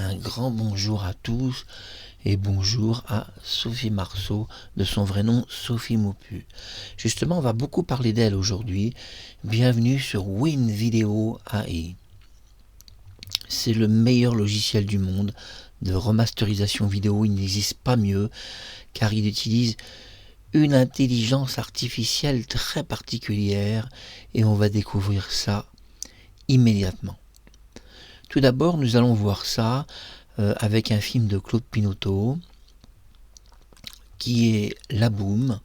un grand bonjour à tous et bonjour à Sophie Marceau, de son vrai nom Sophie Maupu. Justement, on va beaucoup parler d'elle aujourd'hui. Bienvenue sur WinVideo AI. C'est le meilleur logiciel du monde de remasterisation vidéo. Il n'existe pas mieux car il utilise une intelligence artificielle très particulière et on va découvrir ça immédiatement. Tout d'abord, nous allons voir ça avec un film de Claude Pinoteau qui est La Boum.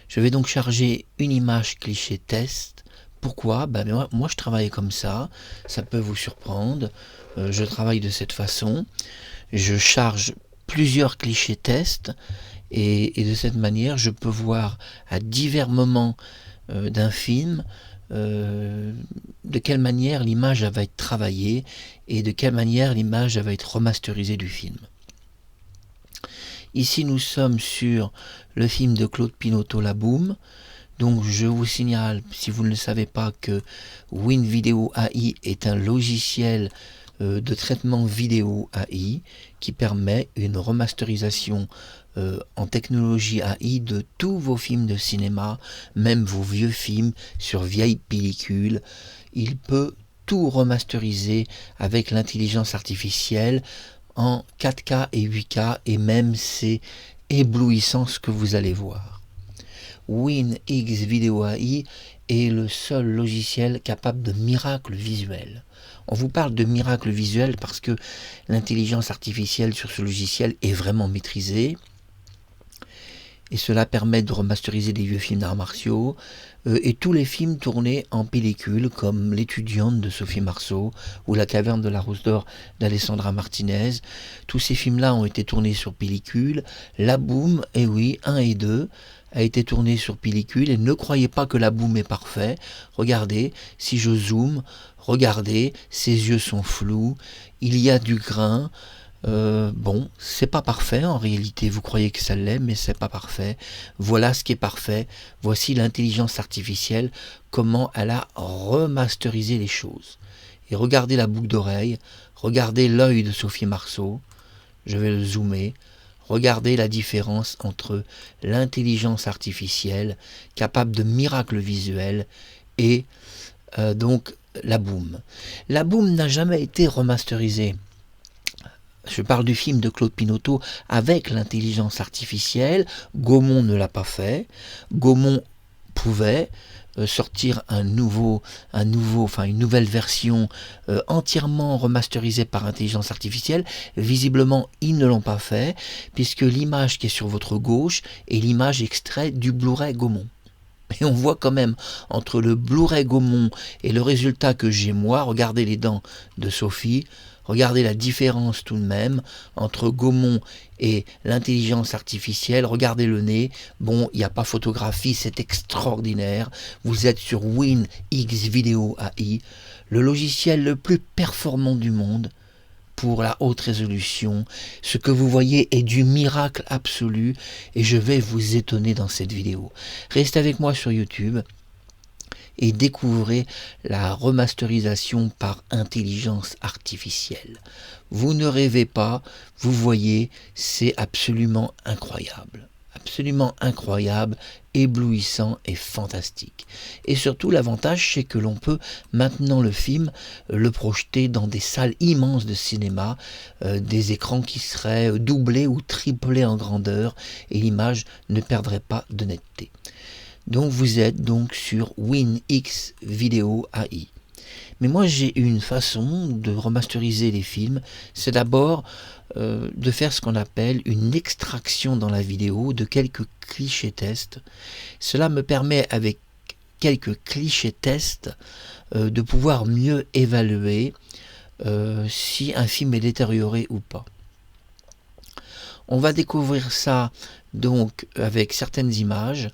Je vais donc charger une image cliché test. Pourquoi? Moi je travaille comme ça peut vous surprendre. Je travaille de cette façon. Je charge plusieurs clichés tests et de cette manière je peux voir à divers moments d'un film de quelle manière l'image va être travaillée et de quelle manière l'image va être remasterisée du film. Ici nous sommes sur le film de Claude Pinoteau La Boum. Donc je vous signale, si vous ne le savez pas, que WinVideo AI est un logiciel de traitement vidéo AI qui permet une remasterisation en technologie AI de tous vos films de cinéma, même vos vieux films sur vieille pellicule. Il peut tout remasteriser avec l'intelligence artificielle en 4K et 8K, et même c'est éblouissant ce que vous allez voir. WinXvideo AI est le seul logiciel capable de miracles visuels. On vous parle de miracles visuels parce que l'intelligence artificielle sur ce logiciel est vraiment maîtrisée. Et cela permet de remasteriser des vieux films d'arts martiaux et tous les films tournés en pellicule comme L'étudiante de Sophie Marceau ou La caverne de la Rousse d'Or d'Alessandra Martinez. Tous ces films-là ont été tournés sur pellicule. La Boum, et oui, 1 et 2, a été tourné sur pellicule et ne croyez pas que La Boum est parfait. Regardez, si je zoome, regardez, ses yeux sont flous, il y a du grain. Bon, c'est pas parfait en réalité, vous croyez que ça l'est, mais c'est pas parfait. Voilà ce qui est parfait. Voici l'intelligence artificielle, comment elle a remasterisé les choses. Et regardez la boucle d'oreille, regardez l'œil de Sophie Marceau, je vais le zoomer. Regardez la différence entre l'intelligence artificielle, capable de miracles visuels, et donc La Boum. La Boum n'a jamais été remasterisée. Je parle du film de Claude Pinoteau avec l'intelligence artificielle. Gaumont ne l'a pas fait. Gaumont pouvait sortir une nouvelle version entièrement remasterisée par intelligence artificielle. Visiblement, ils ne l'ont pas fait, puisque l'image qui est sur votre gauche est l'image extraite du Blu-ray Gaumont. Et on voit quand même entre le Blu-ray Gaumont et le résultat que j'ai moi, regardez les dents de Sophie, regardez la différence tout de même entre Gaumont et l'intelligence artificielle. Regardez le nez. Bon, il n'y a pas photographie, c'est extraordinaire. Vous êtes sur WinXvideo AI, le logiciel le plus performant du monde pour la haute résolution. Ce que vous voyez est du miracle absolu et je vais vous étonner dans cette vidéo. Restez avec moi sur YouTube et découvrez la remasterisation par intelligence artificielle. Vous ne rêvez pas, vous voyez, c'est absolument incroyable. Absolument incroyable, éblouissant et fantastique. Et surtout, l'avantage, c'est que l'on peut maintenant le film le projeter dans des salles immenses de cinéma, des écrans qui seraient doublés ou triplés en grandeur, et l'image ne perdrait pas de netteté. Donc vous êtes donc sur WinXvideo AI. Mais moi j'ai une façon de remasteriser les films, c'est d'abord de faire ce qu'on appelle une extraction dans la vidéo de quelques clichés tests. Cela me permet avec quelques clichés tests de pouvoir mieux évaluer si un film est détérioré ou pas. On va découvrir ça donc avec certaines images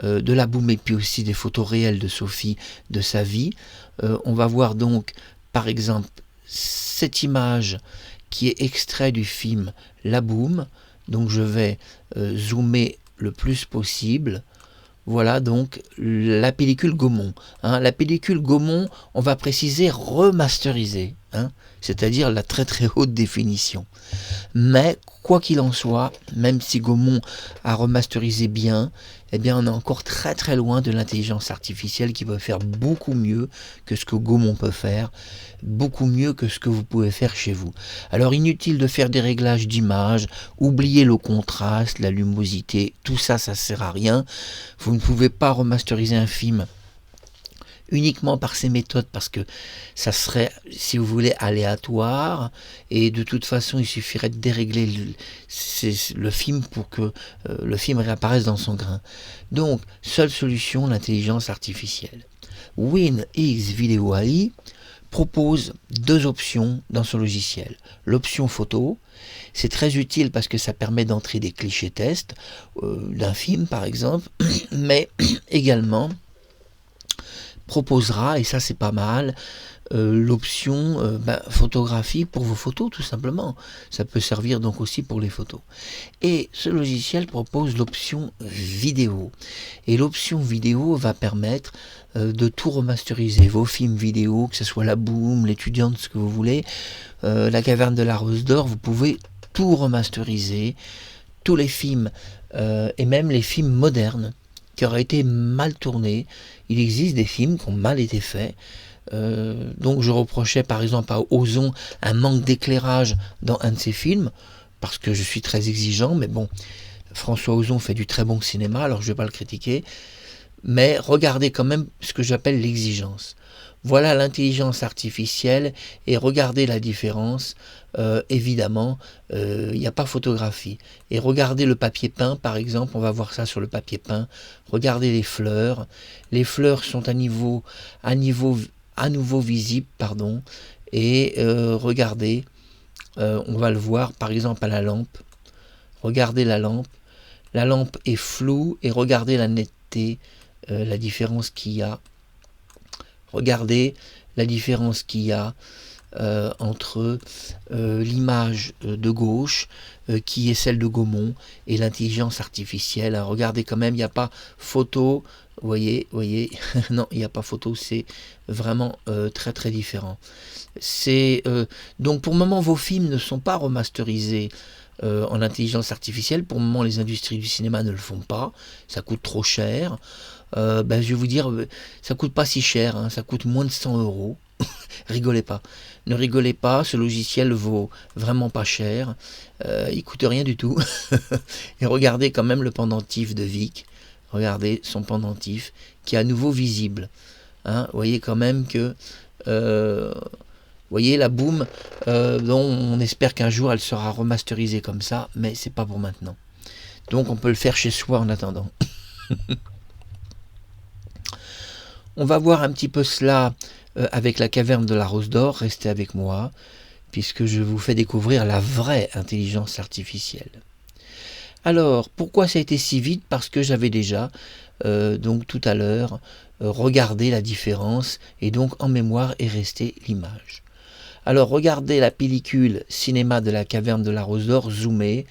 de La Boum et puis aussi des photos réelles de Sophie de sa vie. On va voir donc par exemple cette image qui est extrait du film La Boum. Donc je vais zoomer le plus possible. Voilà donc la pellicule Gaumont. La pellicule Gaumont, on va préciser remasterisée. hein, c'est-à-dire la très très haute définition. Mais quoi qu'il en soit, même si Gaumont a remasterisé bien, eh bien on est encore très très loin de l'intelligence artificielle qui peut faire beaucoup mieux que ce que Gaumont peut faire, beaucoup mieux que ce que vous pouvez faire chez vous. Alors inutile de faire des réglages d'image, oubliez le contraste, la luminosité, tout ça, ça sert à rien. Vous ne pouvez pas remasteriser un film uniquement par ces méthodes parce que ça serait, si vous voulez, aléatoire et de toute façon il suffirait de dérégler le film pour que le film réapparaisse dans son grain. Donc, seule solution, l'intelligence artificielle. WinX Video AI propose deux options dans ce logiciel. L'option photo, c'est très utile parce que ça permet d'entrer des clichés tests d'un film par exemple, mais également proposera, et ça c'est pas mal, l'option photographie pour vos photos tout simplement. Ça peut servir donc aussi pour les photos. Et ce logiciel propose l'option vidéo. Et l'option vidéo va permettre de tout remasteriser. Vos films vidéo, que ce soit La Boum, L'étudiante, ce que vous voulez, La Caverne de la Rose d'Or, vous pouvez tout remasteriser. Tous les films, et même les films modernes, qui auraient été mal tournés. Il existe des films qui ont mal été faits. Donc je reprochais par exemple à Ozon un manque d'éclairage dans un de ses films, parce que je suis très exigeant, mais bon, François Ozon fait du très bon cinéma, alors je ne vais pas le critiquer, mais regardez quand même ce que j'appelle l'exigence. Voilà l'intelligence artificielle et regardez la différence. Évidemment, il n'y a pas photographie. Et regardez le papier peint, par exemple, on va voir ça sur le papier peint. Regardez les fleurs. Les fleurs sont à nouveau visibles, pardon. Et regardez, on va le voir, par exemple, à la lampe. Regardez la lampe. La lampe est floue et regardez la netteté, la différence qu'il y a. Regardez la différence qu'il y a entre l'image de gauche qui est celle de Gaumont et l'intelligence artificielle. Alors, regardez quand même, il n'y a pas photo, voyez, non, il n'y a pas photo, c'est vraiment très très différent. Donc pour le moment, vos films ne sont pas remasterisés en intelligence artificielle. Pour le moment, les industries du cinéma ne le font pas, ça coûte trop cher. Je vais vous dire, ça coûte pas si cher, hein, ça coûte moins de 100 €. Rigolez pas, ne rigolez pas, ce logiciel vaut vraiment pas cher, il coûte rien du tout. Et regardez quand même le pendentif de Vic, regardez son pendentif qui est à nouveau visible. Hein, voyez quand même que, voyez la Boum, dont on espère qu'un jour elle sera remasterisée comme ça, mais c'est pas pour maintenant. Donc on peut le faire chez soi en attendant. On va voir un petit peu cela avec la Caverne de la Rose d'Or. Restez avec moi, puisque je vous fais découvrir la vraie intelligence artificielle. Alors, pourquoi ça a été si vite? Parce que j'avais déjà, donc tout à l'heure, regardé la différence, et donc en mémoire est restée l'image. Alors, regardez la pellicule cinéma de la Caverne de la Rose d'Or, zoomée.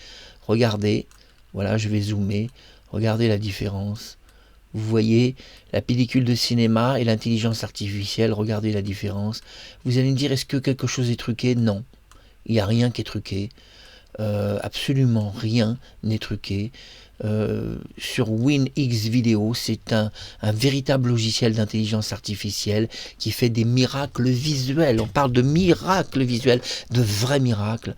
Regardez, voilà, je vais zoomer. Regardez la différence. Vous voyez la pellicule de cinéma et l'intelligence artificielle, regardez la différence. Vous allez me dire, est-ce que quelque chose est truqué? Non, il n'y a rien qui est truqué. Absolument rien n'est truqué. Sur WinX Video, c'est un véritable logiciel d'intelligence artificielle qui fait des miracles visuels. On parle de miracles visuels, de vrais miracles.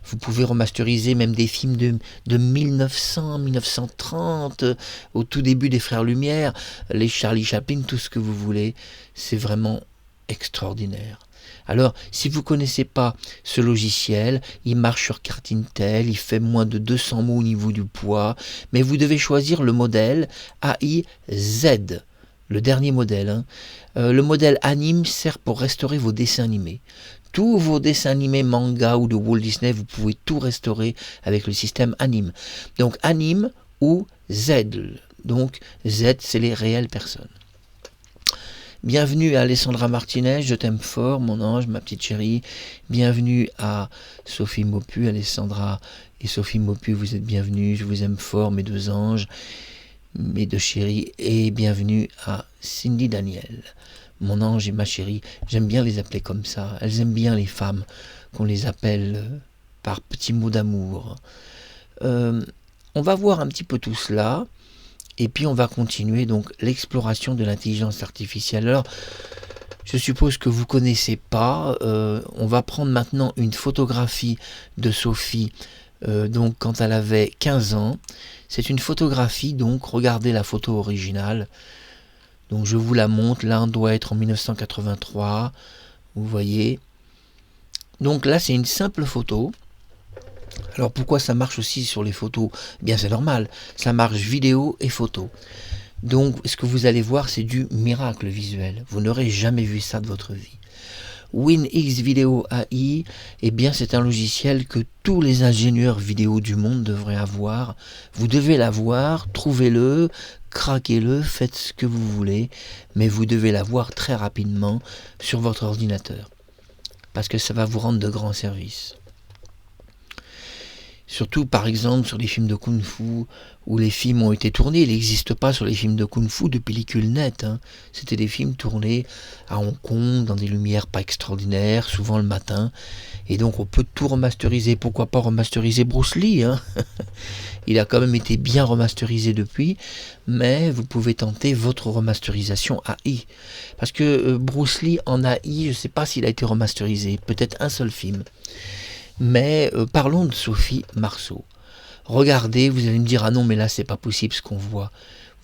Vous pouvez remasteriser même des films de 1900, 1930, au tout début des Frères Lumière, les Charlie Chaplin, tout ce que vous voulez. C'est vraiment extraordinaire. Alors, si vous ne connaissez pas ce logiciel, il marche sur carte Intel, il fait moins de 200 mots au niveau du poids, mais vous devez choisir le modèle AI-Z, le dernier modèle. Hein. Le modèle Anime sert pour restaurer vos dessins animés. Tous vos dessins animés manga ou de Walt Disney, vous pouvez tout restaurer avec le système Anime. Donc Anime ou Z. Donc Z, c'est les réelles personnes. Bienvenue à Alessandra Martinez, je t'aime fort, mon ange, ma petite chérie. Bienvenue à Sophie Maupu, Alessandra et Sophie Maupu, vous êtes bienvenus, je vous aime fort, mes deux anges, mes deux chéris. Et bienvenue à Cindy Daniel. mon ange et ma chérie. J'aime bien les appeler comme ça. Elles aiment bien les femmes qu'on les appelle par petits mots d'amour. On va voir un petit peu tout cela. Et puis on va continuer donc l'exploration de l'intelligence artificielle. Alors, je suppose que vous ne connaissez pas. On va prendre maintenant une photographie de Sophie, donc quand elle avait 15 ans. C'est une photographie, donc regardez la photo originale. Donc je vous la montre. Là, on doit être en 1983. Vous voyez. Donc là, c'est une simple photo. Alors pourquoi ça marche aussi sur les photos? Eh bien c'est normal, ça marche vidéo et photo. Donc ce que vous allez voir, c'est du miracle visuel. Vous n'aurez jamais vu ça de votre vie. WinX Video AI, eh bien c'est un logiciel que tous les ingénieurs vidéo du monde devraient avoir. Vous devez l'avoir, trouvez-le, craquez-le, faites ce que vous voulez, mais vous devez l'avoir très rapidement sur votre ordinateur. Parce que ça va vous rendre de grands services. Surtout par exemple sur les films de Kung-Fu où les films ont été tournés. Il n'existe pas sur les films de Kung-Fu de pellicule nette. Hein. C'était des films tournés à Hong Kong dans des lumières pas extraordinaires, souvent le matin. Et donc on peut tout remasteriser. Pourquoi pas remasteriser Bruce Lee hein. Il a quand même été bien remasterisé depuis. Mais vous pouvez tenter votre remasterisation AI. Parce que Bruce Lee en AI, je ne sais pas s'il a été remasterisé. Peut-être un seul film. Mais parlons de Sophie Marceau. Regardez, vous allez me dire, ah non, mais là, c'est pas possible ce qu'on voit.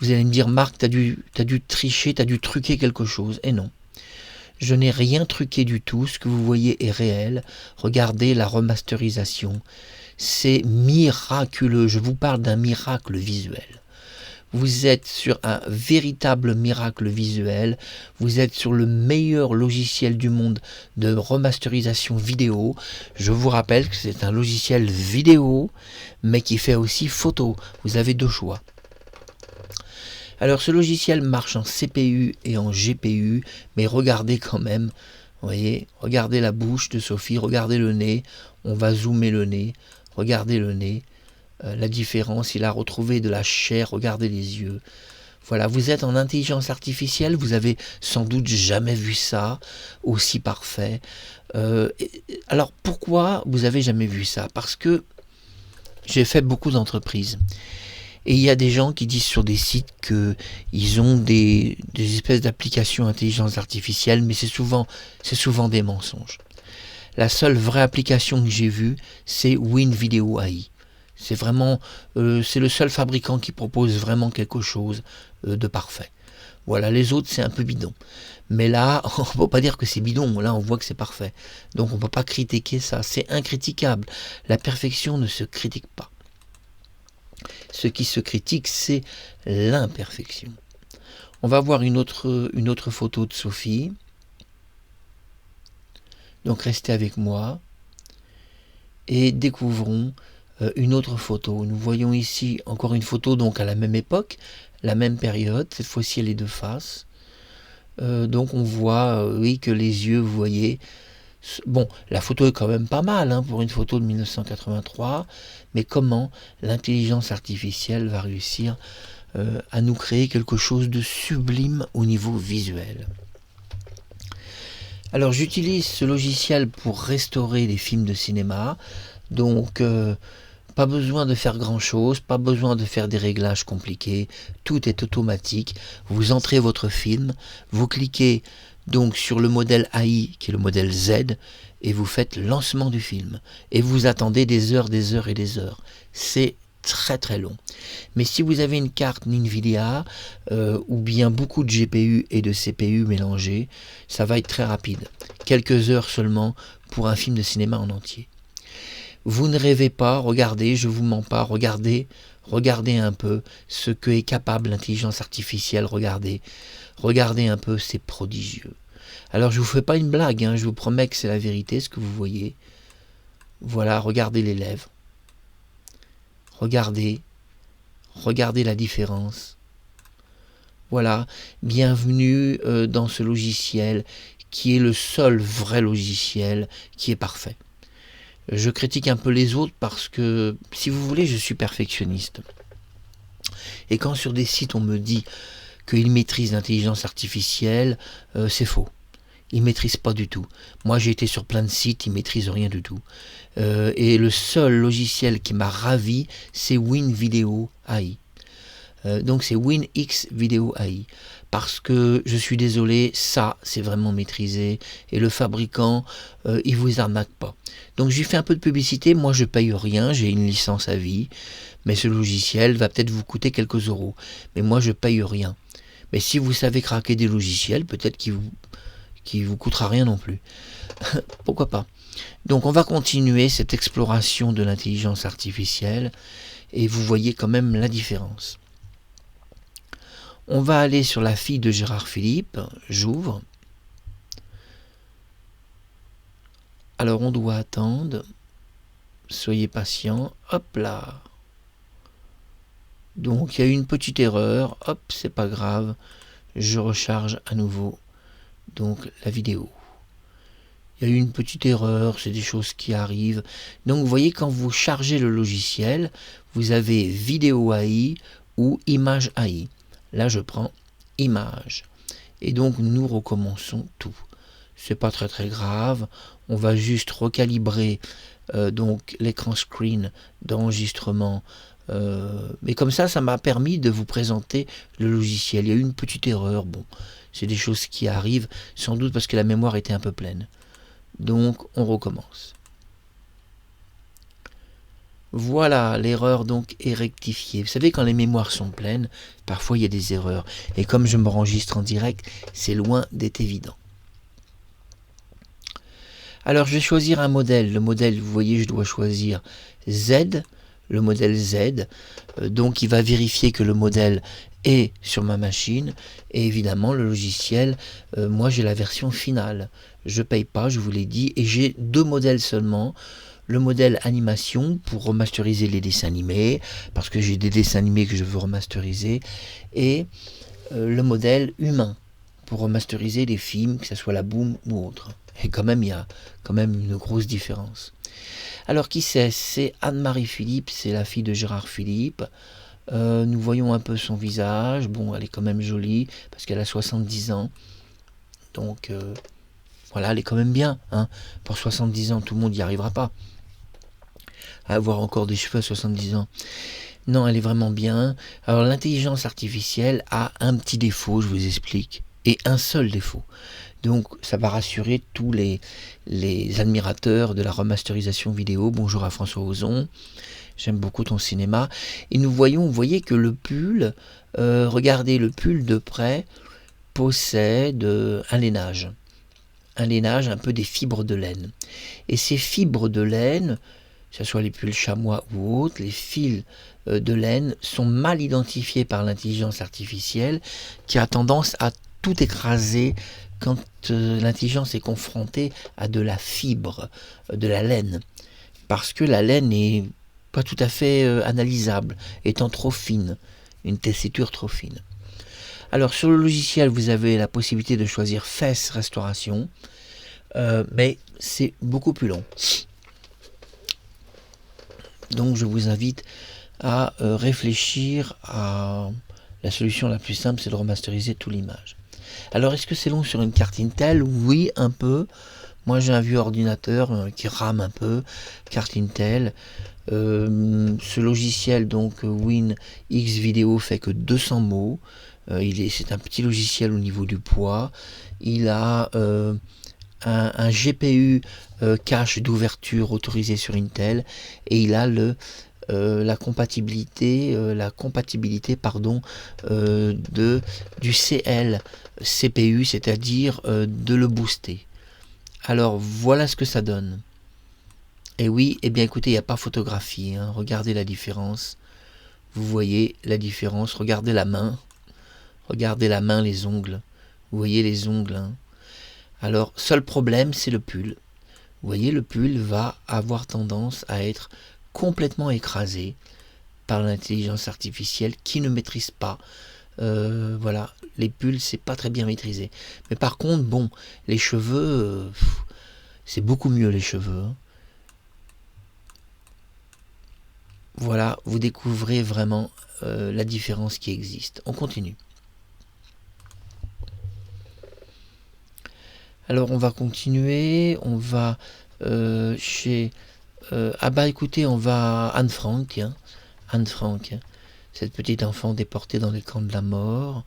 Vous allez me dire, Marc, t'as dû tricher, t'as dû truquer quelque chose. Et non. Je n'ai rien truqué du tout. Ce que vous voyez est réel. Regardez la remasterisation. C'est miraculeux. Je vous parle d'un miracle visuel. Vous êtes sur un véritable miracle visuel, vous êtes sur le meilleur logiciel du monde de remasterisation vidéo. Je vous rappelle que c'est un logiciel vidéo, mais qui fait aussi photo. Vous avez deux choix. Alors ce logiciel marche en CPU et en GPU, mais regardez quand même, vous voyez, regardez la bouche de Sophie, regardez le nez, on va zoomer le nez, regardez le nez. La différence, il a retrouvé de la chair, regardez les yeux. Voilà, vous êtes en intelligence artificielle, vous avez sans doute jamais vu ça, aussi parfait. Alors pourquoi vous avez jamais vu ça? Parce que j'ai fait beaucoup d'entreprises. Et il y a des gens qui disent sur des sites qu'ils ont des espèces d'applications intelligence artificielle, mais c'est souvent des mensonges. La seule vraie application que j'ai vue, c'est WinVideo AI. C'est vraiment, c'est le seul fabricant qui propose vraiment quelque chose de parfait. Voilà, les autres c'est un peu bidon. Mais là, on ne peut pas dire que c'est bidon, là on voit que c'est parfait. Donc on ne peut pas critiquer ça, c'est incritiquable. La perfection ne se critique pas. Ce qui se critique, c'est l'imperfection. On va voir une autre photo de Sophie. Donc restez avec moi et découvrons une autre photo. Nous voyons ici encore une photo donc à la même époque, la même période, cette fois-ci elle est de face. Donc on voit oui que les yeux, vous voyez, bon la photo est quand même pas mal hein, pour une photo de 1983, mais comment l'intelligence artificielle va réussir à nous créer quelque chose de sublime au niveau visuel. Alors j'utilise ce logiciel pour restaurer les films de cinéma, donc pas besoin de faire grand chose, pas besoin de faire des réglages compliqués, tout est automatique. Vous entrez votre film, vous cliquez donc sur le modèle AI qui est le modèle Z et vous faites lancement du film et vous attendez des heures et des heures. C'est très très long. Mais si vous avez une carte Nvidia ou bien beaucoup de GPU et de CPU mélangés, ça va être très rapide. Quelques heures seulement pour un film de cinéma en entier. Vous ne rêvez pas, regardez, je vous mens pas, regardez un peu ce que est capable l'intelligence artificielle, regardez un peu, c'est prodigieux. Alors je vous fais pas une blague, hein, je vous promets que c'est la vérité ce que vous voyez. Voilà, regardez les lèvres. Regardez la différence. Voilà, bienvenue dans ce logiciel qui est le seul vrai logiciel qui est parfait. Je critique un peu les autres parce que, si vous voulez, je suis perfectionniste. Et quand sur des sites on me dit qu'il maîtrise l'intelligence artificielle, c'est faux. Il ne maîtrise pas du tout. Moi, j'ai été sur plein de sites, il ne maîtrise rien du tout. Et le seul logiciel qui m'a ravi, c'est WinVideo AI. Donc c'est WinX Video AI. Parce que, je suis désolé, ça, c'est vraiment maîtrisé. Et le fabricant, il vous arnaque pas. Donc j'ai fait un peu de publicité. Moi, je paye rien. J'ai une licence à vie. Mais ce logiciel va peut-être vous coûter quelques euros. Mais moi, je paye rien. Mais si vous savez craquer des logiciels, peut-être qu'il vous coûtera rien non plus. Pourquoi pas? Donc on va continuer cette exploration de l'intelligence artificielle et vous voyez quand même la différence. On va aller sur la fille de Gérard Philippe, j'ouvre. Alors on doit attendre, soyez patient, hop là. Donc il y a eu une petite erreur, hop, c'est pas grave, je recharge à nouveau donc la vidéo. Il y a eu une petite erreur, c'est des choses qui arrivent. Donc vous voyez, quand vous chargez le logiciel, vous avez vidéo AI ou image AI. Là je prends image. Et donc nous recommençons tout. C'est pas très grave. On va juste recalibrer donc l'écran screen d'enregistrement. Mais comme ça m'a permis de vous présenter le logiciel. Il y a eu une petite erreur. Bon, c'est des choses qui arrivent, sans doute parce que la mémoire était un peu pleine. Donc on recommence. Voilà, l'erreur donc est rectifiée. Vous savez, quand les mémoires sont pleines, parfois il y a des erreurs. Et comme je m'enregistre en direct, c'est loin d'être évident. Alors je vais choisir un modèle. Le modèle, vous voyez, je dois choisir Z, le modèle Z. Donc il va vérifier que le modèle est sur ma machine. Et évidemment, le logiciel, moi j'ai la version finale. Je paye pas, je vous l'ai dit. Et j'ai deux modèles seulement. Le modèle animation pour remasteriser les dessins animés, parce que j'ai des dessins animés que je veux remasteriser. Et le modèle humain pour remasteriser les films, que ce soit la Boom ou autre. Et quand même, il y a quand même une grosse différence. Alors, qui c'est? C'est Anne-Marie Philippe, c'est la fille de Gérard Philippe. Nous voyons un peu son visage. Bon, elle est quand même jolie, parce qu'elle a 70 ans. Donc, voilà, elle est quand même bien. Hein. Pour 70 ans, tout le monde n'y arrivera pas. À avoir encore des cheveux à 70 ans. Non, elle est vraiment bien. Alors, l'intelligence artificielle a un petit défaut, je vous explique. Et un seul défaut. Donc ça va rassurer tous les admirateurs de la remasterisation vidéo. Bonjour à François Ozon, j'aime beaucoup ton cinéma. Et nous voyons, vous voyez que le pull, regardez le pull de près, possède un lainage. Un lainage, un peu des fibres de laine. Et ces fibres de laine, que ce soit les pulls chamois ou autres, les fils de laine sont mal identifiés par l'intelligence artificielle qui a tendance à tout écraser quand l'intelligence est confrontée à de la fibre, de la laine. Parce que la laine n'est pas tout à fait analysable, étant trop fine, une tessiture trop fine. Alors sur le logiciel, vous avez la possibilité de choisir Face Restauration, mais c'est beaucoup plus long. Donc je vous invite à réfléchir à la solution la plus simple, c'est de remasteriser toute l'image. Alors, est-ce que c'est long sur une carte Intel? Oui, un peu. Moi, j'ai un vieux ordinateur qui rame un peu, carte Intel. Ce logiciel, donc WinX Video, fait que 200 mots. C'est un petit logiciel au niveau du poids. Il a un GPU cache d'ouverture autorisé sur Intel. Et il a la compatibilité du CL CPU, c'est-à-dire de le booster. Alors voilà ce que ça donne. Et oui, eh bien écoutez, il n'y a pas photographie, hein. Regardez la différence. Vous voyez la différence. Regardez la main, les ongles. Vous voyez les ongles. Hein. Alors, seul problème, c'est le pull. Vous voyez, le pull va avoir tendance à être complètement écrasé par l'intelligence artificielle qui ne maîtrise pas. Voilà, les pulls, c'est pas très bien maîtrisé. Mais par contre, bon, les cheveux, c'est beaucoup mieux les cheveux. Hein. Voilà, vous découvrez vraiment la différence qui existe. On continue. Alors on va continuer, on va chez... ah bah écoutez, on va Anne Frank, tiens. Anne Frank, cette petite enfant déportée dans les camps de la mort,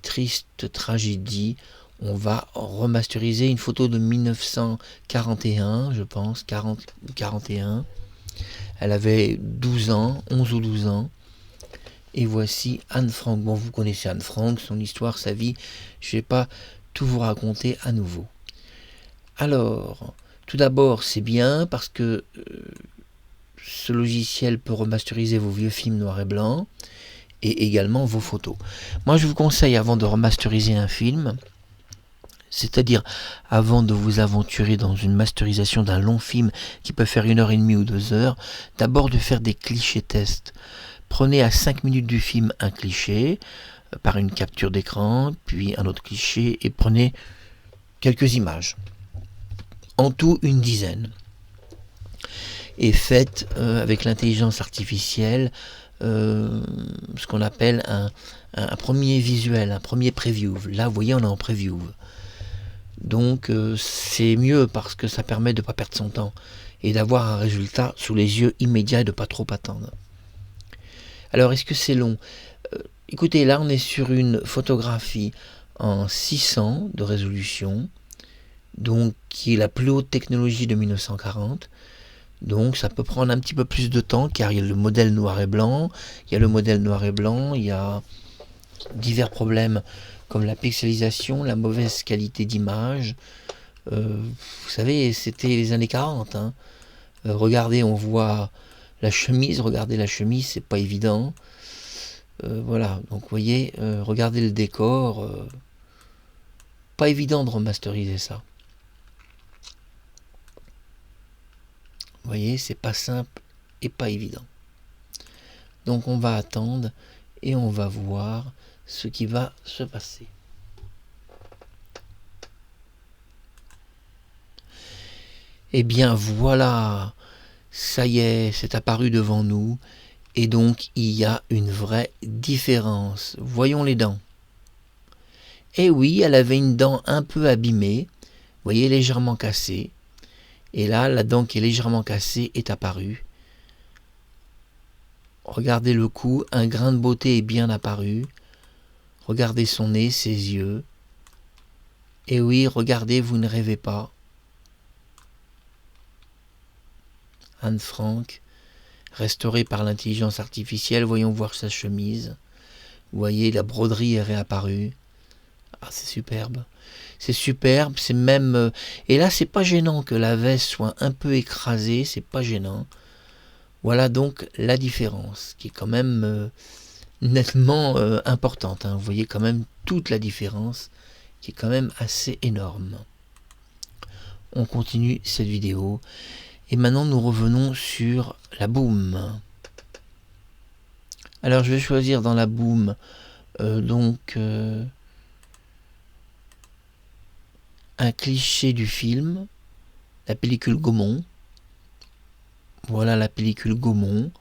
triste tragédie. On va remasteriser une photo de 1941, je pense, 41. Elle avait 12 ans, 11 ou 12 ans. Et voici Anne Frank. Bon, vous connaissez Anne Frank, son histoire, sa vie. Je ne vais pas tout vous raconter à nouveau. Alors, tout d'abord, c'est bien parce que ce logiciel peut remasteriser vos vieux films noir et blanc et également vos photos. Moi, je vous conseille, avant de remasteriser un film, c'est-à-dire avant de vous aventurer dans une masterisation d'un long film qui peut faire 1h30 ou 2 heures, d'abord de faire des clichés tests. Prenez à 5 minutes du film un cliché par une capture d'écran, puis un autre cliché, et prenez quelques images. En tout, une dizaine. Et faites avec l'intelligence artificielle ce qu'on appelle un premier visuel, un premier preview. Là, vous voyez, on est en preview. Donc, c'est mieux parce que ça permet de ne pas perdre son temps et d'avoir un résultat sous les yeux immédiat et de ne pas trop attendre. Alors, est-ce que c'est long ? Écoutez, là, on est sur une photographie en 600 de résolution, donc qui est la plus haute technologie de 1940. Donc, ça peut prendre un petit peu plus de temps, car il y a le modèle noir et blanc, il y a divers problèmes comme la pixelisation, la mauvaise qualité d'image. Vous savez, c'était les années 40. Hein. Regardez, on voit la chemise, c'est pas évident. Voilà, donc vous voyez, regardez le décor, pas évident de remasteriser ça. Vous voyez, c'est pas simple et pas évident. Donc on va attendre et on va voir ce qui va se passer. Eh bien voilà, ça y est, c'est apparu devant nous. Et donc, il y a une vraie différence. Voyons les dents. Eh oui, elle avait une dent un peu abîmée, vous voyez, légèrement cassée. Et là, la dent qui est légèrement cassée est apparue. Regardez le cou, un grain de beauté est bien apparu. Regardez son nez, ses yeux. Eh oui, regardez, vous ne rêvez pas. Anne Frank, restaurée par l'intelligence artificielle, voyons voir sa chemise. Vous voyez, la broderie est réapparue. Ah, c'est superbe. C'est superbe, c'est même... et là, c'est pas gênant que la veste soit un peu écrasée, c'est pas gênant. Voilà donc la différence, qui est quand même nettement importante. Hein. Vous voyez quand même toute la différence, qui est quand même assez énorme. On continue cette vidéo. Et maintenant, nous revenons sur la boom. Alors, je vais choisir dans la boom, un cliché du film, la pellicule Gaumont. Voilà la pellicule Gaumont,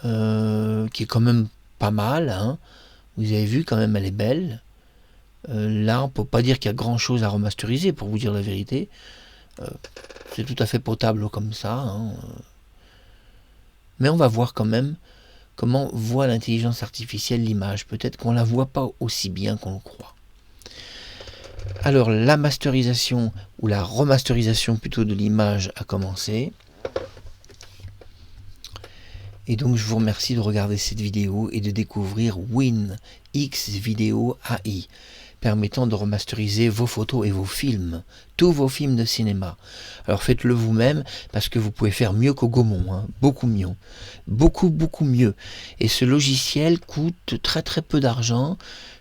qui est quand même pas mal. Hein. Vous avez vu, quand même, elle est belle. Là, on ne peut pas dire qu'il y a grand-chose à remasteriser, pour vous dire la vérité. C'est tout à fait potable comme ça. Hein. Mais on va voir quand même comment voit l'intelligence artificielle l'image. Peut-être qu'on ne la voit pas aussi bien qu'on le croit. Alors, la masterisation, ou la remasterisation plutôt de l'image a commencé. Et donc, je vous remercie de regarder cette vidéo et de découvrir WinX-Video AI, permettant de remasteriser vos photos et vos films, tous vos films de cinéma. Alors faites-le vous-même, parce que vous pouvez faire mieux qu'au Gaumont, hein, beaucoup mieux, beaucoup mieux. Et ce logiciel coûte très peu d'argent,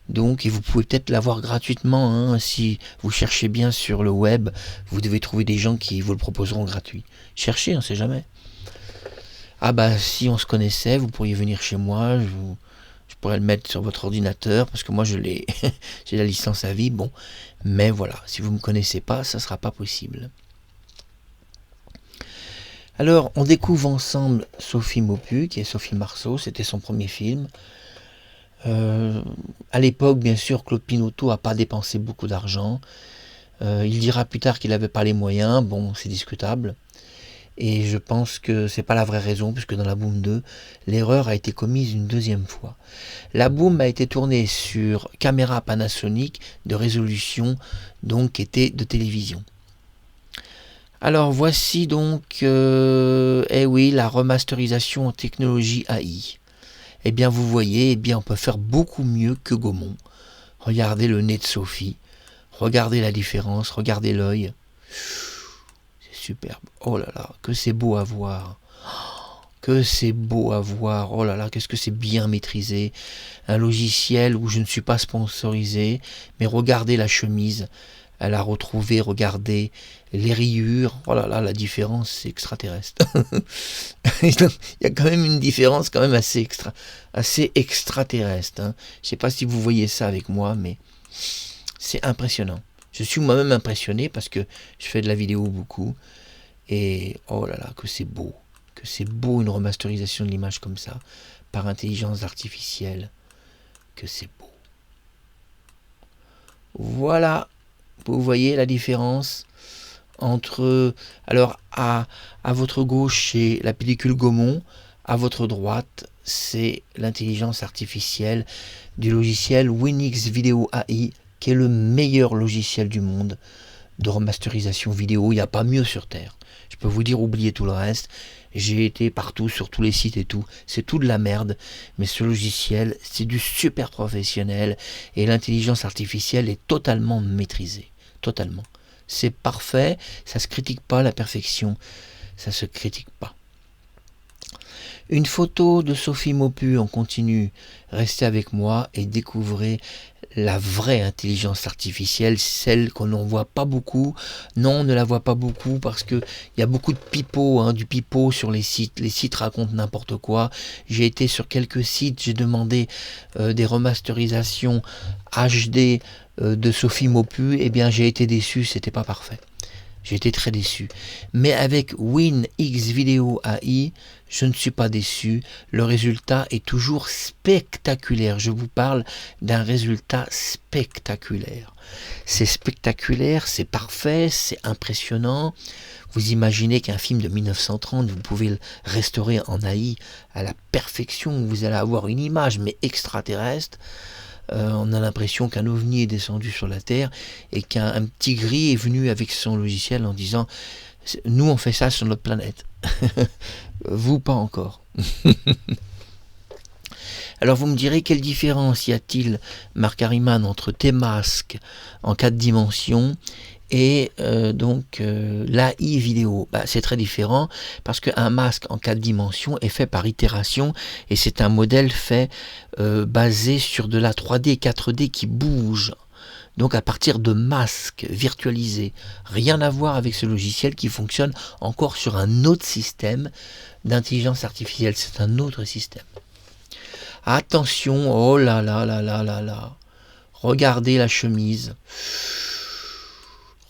donc et vous pouvez peut-être l'avoir gratuitement, hein, si vous cherchez bien sur le web, vous devez trouver des gens qui vous le proposeront gratuit. Cherchez, on ne sait jamais. Ah bah si on se connaissait, vous pourriez venir chez moi, je pourrais le mettre sur votre ordinateur, parce que moi je l'ai, j'ai la licence à vie, bon. Mais voilà, si vous ne me connaissez pas, ça ne sera pas possible. Alors, on découvre ensemble Sophie Maupu, qui est Sophie Marceau, c'était son premier film. À l'époque, bien sûr, Claude Pinoteau n'a pas dépensé beaucoup d'argent. Il dira plus tard qu'il n'avait pas les moyens, bon, c'est discutable. Et je pense que c'est pas la vraie raison, puisque dans la Boom 2, l'erreur a été commise une deuxième fois. La Boom a été tournée sur caméra Panasonic de résolution, donc qui était de télévision. Alors voici donc, eh oui, la remasterisation en technologie AI. Eh bien vous voyez, eh bien on peut faire beaucoup mieux que Gaumont. Regardez le nez de Sophie, regardez la différence, regardez l'œil. C'est superbe. Oh là là, que c'est beau à voir. Que c'est beau à voir. Oh là là, qu'est-ce que c'est bien maîtrisé. Un logiciel où je ne suis pas sponsorisé, mais regardez la chemise. Elle a retrouvé, regardez, les rayures. Oh là là, la différence, c'est extraterrestre. Il y a quand même une différence quand même assez extraterrestre. Hein. Je ne sais pas si vous voyez ça avec moi, mais c'est impressionnant. Je suis moi-même impressionné parce que je fais de la vidéo beaucoup. Et oh là là, que c'est beau. Que c'est beau une remasterisation de l'image comme ça, par intelligence artificielle. Que c'est beau. Voilà. Vous voyez la différence entre... Alors, à votre gauche, c'est la pellicule Gaumont. À votre droite, c'est l'intelligence artificielle du logiciel WinX Video AI, qui est le meilleur logiciel du monde de remasterisation vidéo. Il n'y a pas mieux sur Terre. Je peux vous dire, oubliez tout le reste. J'ai été partout, sur tous les sites et tout. C'est tout de la merde. Mais ce logiciel, c'est du super professionnel. Et l'intelligence artificielle est totalement maîtrisée. Totalement. C'est parfait. Ça se critique pas, la perfection. Ça se critique pas. Une photo de Sophie Maupu en continu. Restez avec moi et découvrez la vraie intelligence artificielle, celle qu'on n'en voit pas beaucoup. Non, on ne la voit pas beaucoup parce qu'il y a beaucoup de pipeaux, hein, du pipeau sur les sites. Les sites racontent n'importe quoi. J'ai été sur quelques sites, j'ai demandé des remasterisations HD de Sophie Maupu. Eh bien, j'ai été déçu, c'était pas parfait. J'ai été très déçu. Mais avec WinX Video AI, je ne suis pas déçu. Le résultat est toujours spectaculaire. Je vous parle d'un résultat spectaculaire. C'est spectaculaire, c'est parfait, c'est impressionnant. Vous imaginez qu'un film de 1930, vous pouvez le restaurer en AI à la perfection. Vous allez avoir une image, mais extraterrestre. On a l'impression qu'un ovni est descendu sur la Terre et qu'un petit gris est venu avec son logiciel en disant « Nous, on fait ça sur notre planète. Vous, pas encore. » Alors vous me direz, quelle différence y a-t-il, Marc Harriman, entre tes masques en 4 dimensions et l'AI vidéo? C'est très différent parce qu'un masque en 4 dimensions est fait par itération et c'est un modèle fait basé sur de la 3D et 4D qui bouge. Donc à partir de masques virtualisés, rien à voir avec ce logiciel qui fonctionne encore sur un autre système d'intelligence artificielle, c'est un autre système. Attention, oh là là là là là là, regardez la chemise.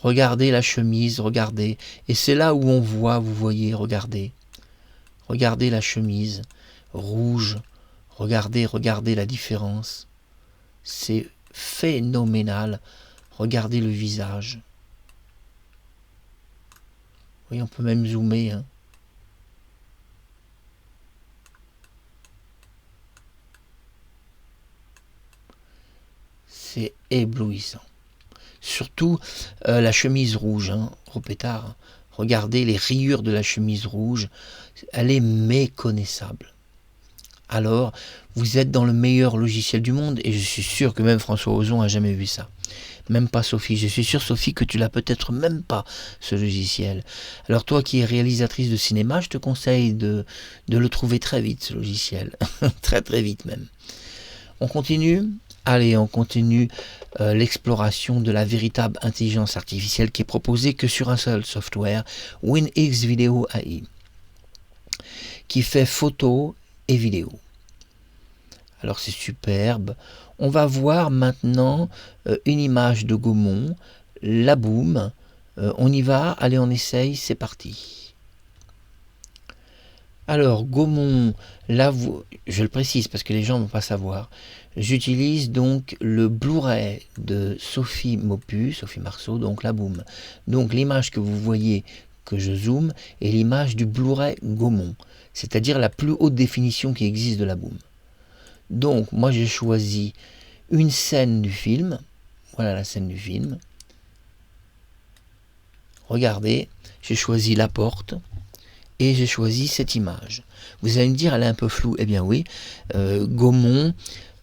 Regardez la chemise, regardez. Et c'est là où on voit, vous voyez, regardez. Regardez la chemise, rouge. Regardez, regardez la différence. C'est phénoménal. Regardez le visage. Oui, on peut même zoomer. Hein. C'est éblouissant. Surtout la chemise rouge, hein, au pétard. Regardez les rayures de la chemise rouge. Elle est méconnaissable. Alors, vous êtes dans le meilleur logiciel du monde et je suis sûr que même François Ozon n'a jamais vu ça. Même pas Sophie. Je suis sûr, Sophie, que tu l'as peut-être même pas, ce logiciel. Alors toi qui es réalisatrice de cinéma, je te conseille de le trouver très vite, ce logiciel. Très très vite même. On continue ? Allez, on continue l'exploration de la véritable intelligence artificielle qui est proposée que sur un seul software, WinX Video AI, qui fait photo et vidéo. Alors c'est superbe. On va voir maintenant une image de Gaumont, la Boom. On y va, allez on essaye, c'est parti. Alors, Gaumont, là, je le précise parce que les gens ne vont pas savoir. J'utilise donc le Blu-ray de Sophie Maupu, Sophie Marceau, donc la Boom. Donc l'image que vous voyez que je zoome est l'image du Blu-ray Gaumont, c'est-à-dire la plus haute définition qui existe de la Boom. Donc moi j'ai choisi une scène du film, voilà la scène du film. Regardez, j'ai choisi la porte. Et j'ai choisi cette image. Vous allez me dire, elle est un peu floue. Eh bien oui, Gaumont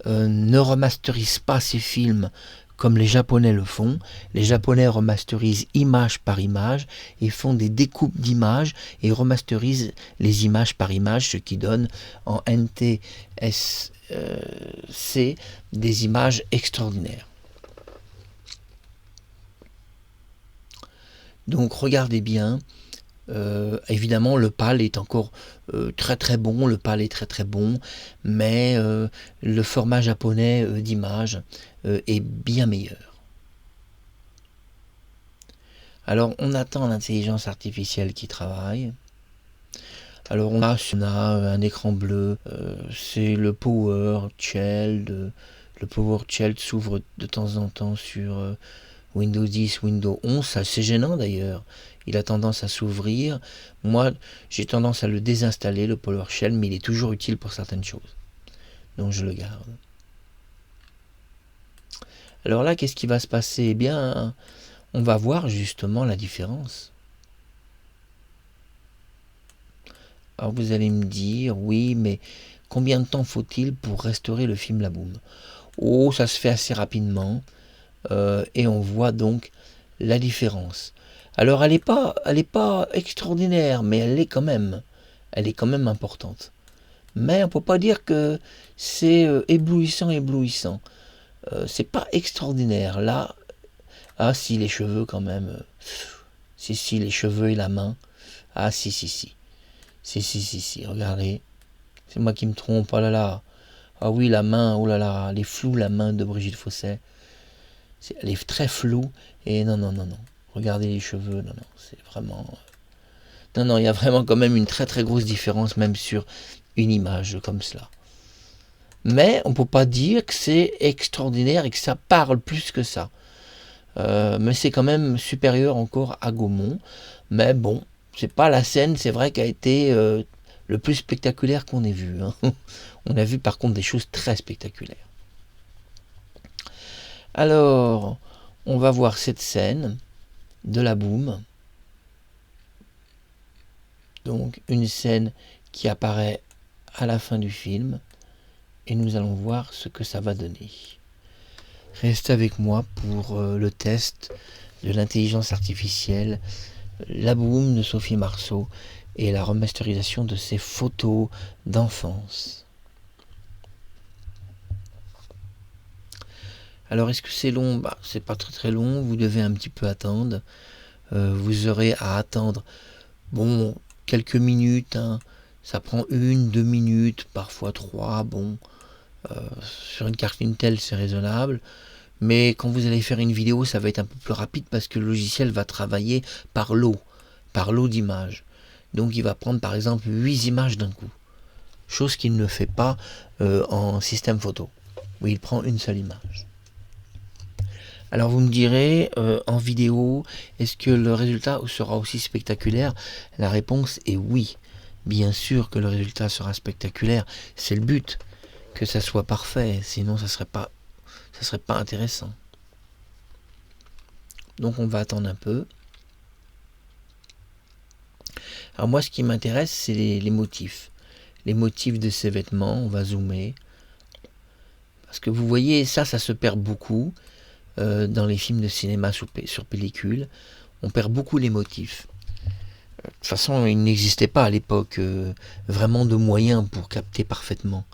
ne remasterise pas ses films comme les Japonais le font. Les Japonais remasterisent image par image et font des découpes d'images et remasterisent les images par image, ce qui donne en NTSC des images extraordinaires. Donc regardez bien. Évidemment le PAL est encore très très bon, le PAL est très très bon, mais le format japonais d'image est bien meilleur. Alors on attend l'intelligence artificielle qui travaille. Alors on a un écran bleu, c'est le PowerShell. Le PowerShell s'ouvre de temps en temps sur Windows 10, Windows 11, c'est assez gênant d'ailleurs. Il a tendance à s'ouvrir. Moi, j'ai tendance à le désinstaller, le PowerShell, mais il est toujours utile pour certaines choses. Donc je le garde. Alors là, qu'est-ce qui va se passer? Eh bien, on va voir justement la différence. Alors vous allez me dire, oui, mais combien de temps faut-il pour restaurer le film La Boom? Oh, ça se fait assez rapidement. Et on voit donc la différence. Alors elle est pas extraordinaire, mais elle est quand même importante. Mais on peut pas dire que c'est éblouissant. C'est pas extraordinaire. Là, ah si les cheveux quand même, si les cheveux et la main, ah si, regardez, c'est moi qui me trompe. Oh là là, ah oui la main, oh là là, elle est floue la main de Brigitte Fossey. Elle est très floue et non. Regardez les cheveux, non, c'est vraiment... Non, il y a vraiment quand même une très très grosse différence même sur une image comme cela. Mais on ne peut pas dire que c'est extraordinaire et que ça parle plus que ça. Mais c'est quand même supérieur encore à Gaumont. Mais bon, c'est pas la scène, c'est vrai, qui a été le plus spectaculaire qu'on ait vu. Hein. On a vu par contre des choses très spectaculaires. Alors, on va voir cette scène de la Boom. Donc une scène qui apparaît à la fin du film et nous allons voir ce que ça va donner. Restez avec moi pour le test de l'intelligence artificielle, La Boom de Sophie Marceau et la remasterisation de ses photos d'enfance. Alors est-ce que c'est long? C'est pas très très long, vous devez un petit peu attendre. Vous aurez à attendre quelques minutes, hein. Ça prend 1-2 minutes, parfois 3, sur une carte Intel c'est raisonnable, mais quand vous allez faire une vidéo ça va être un peu plus rapide parce que le logiciel va travailler par lot d'images. Donc il va prendre par exemple 8 images d'un coup, chose qu'il ne fait pas en système photo, où il prend une seule image. Alors vous me direz, en vidéo, est-ce que le résultat sera aussi spectaculaire? La réponse est oui. Bien sûr que le résultat sera spectaculaire, c'est le but, que ça soit parfait, sinon ça serait pas intéressant. Donc on va attendre un peu. Alors moi ce qui m'intéresse c'est les motifs. Les motifs de ces vêtements, on va zoomer. Parce que vous voyez, ça se perd beaucoup. Dans les films de cinéma sur pellicule, on perd beaucoup les motifs. De toute façon, il n'existait pas à l'époque vraiment de moyens pour capter parfaitement.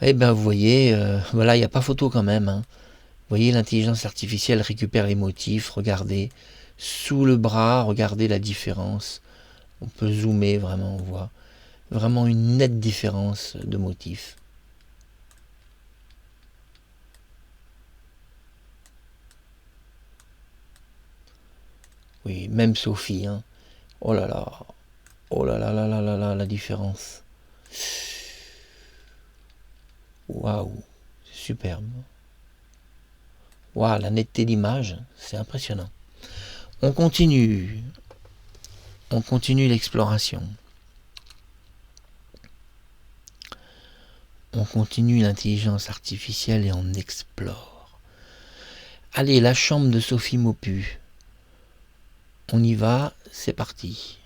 Eh bien, vous voyez, voilà, il n'y a pas photo quand même. Hein. Vous voyez, l'intelligence artificielle récupère les motifs. Regardez, sous le bras, regardez la différence. On peut zoomer, vraiment, on voit vraiment une nette différence de motifs. Oui, même Sophie, hein. Oh là là, Oh là là là là là là, la différence. Waouh, c'est superbe. Waouh, la netteté d'image, c'est impressionnant. On continue l'exploration. On continue l'intelligence artificielle et on explore. Allez, la chambre de Sophie Maupu. On y va, c'est parti.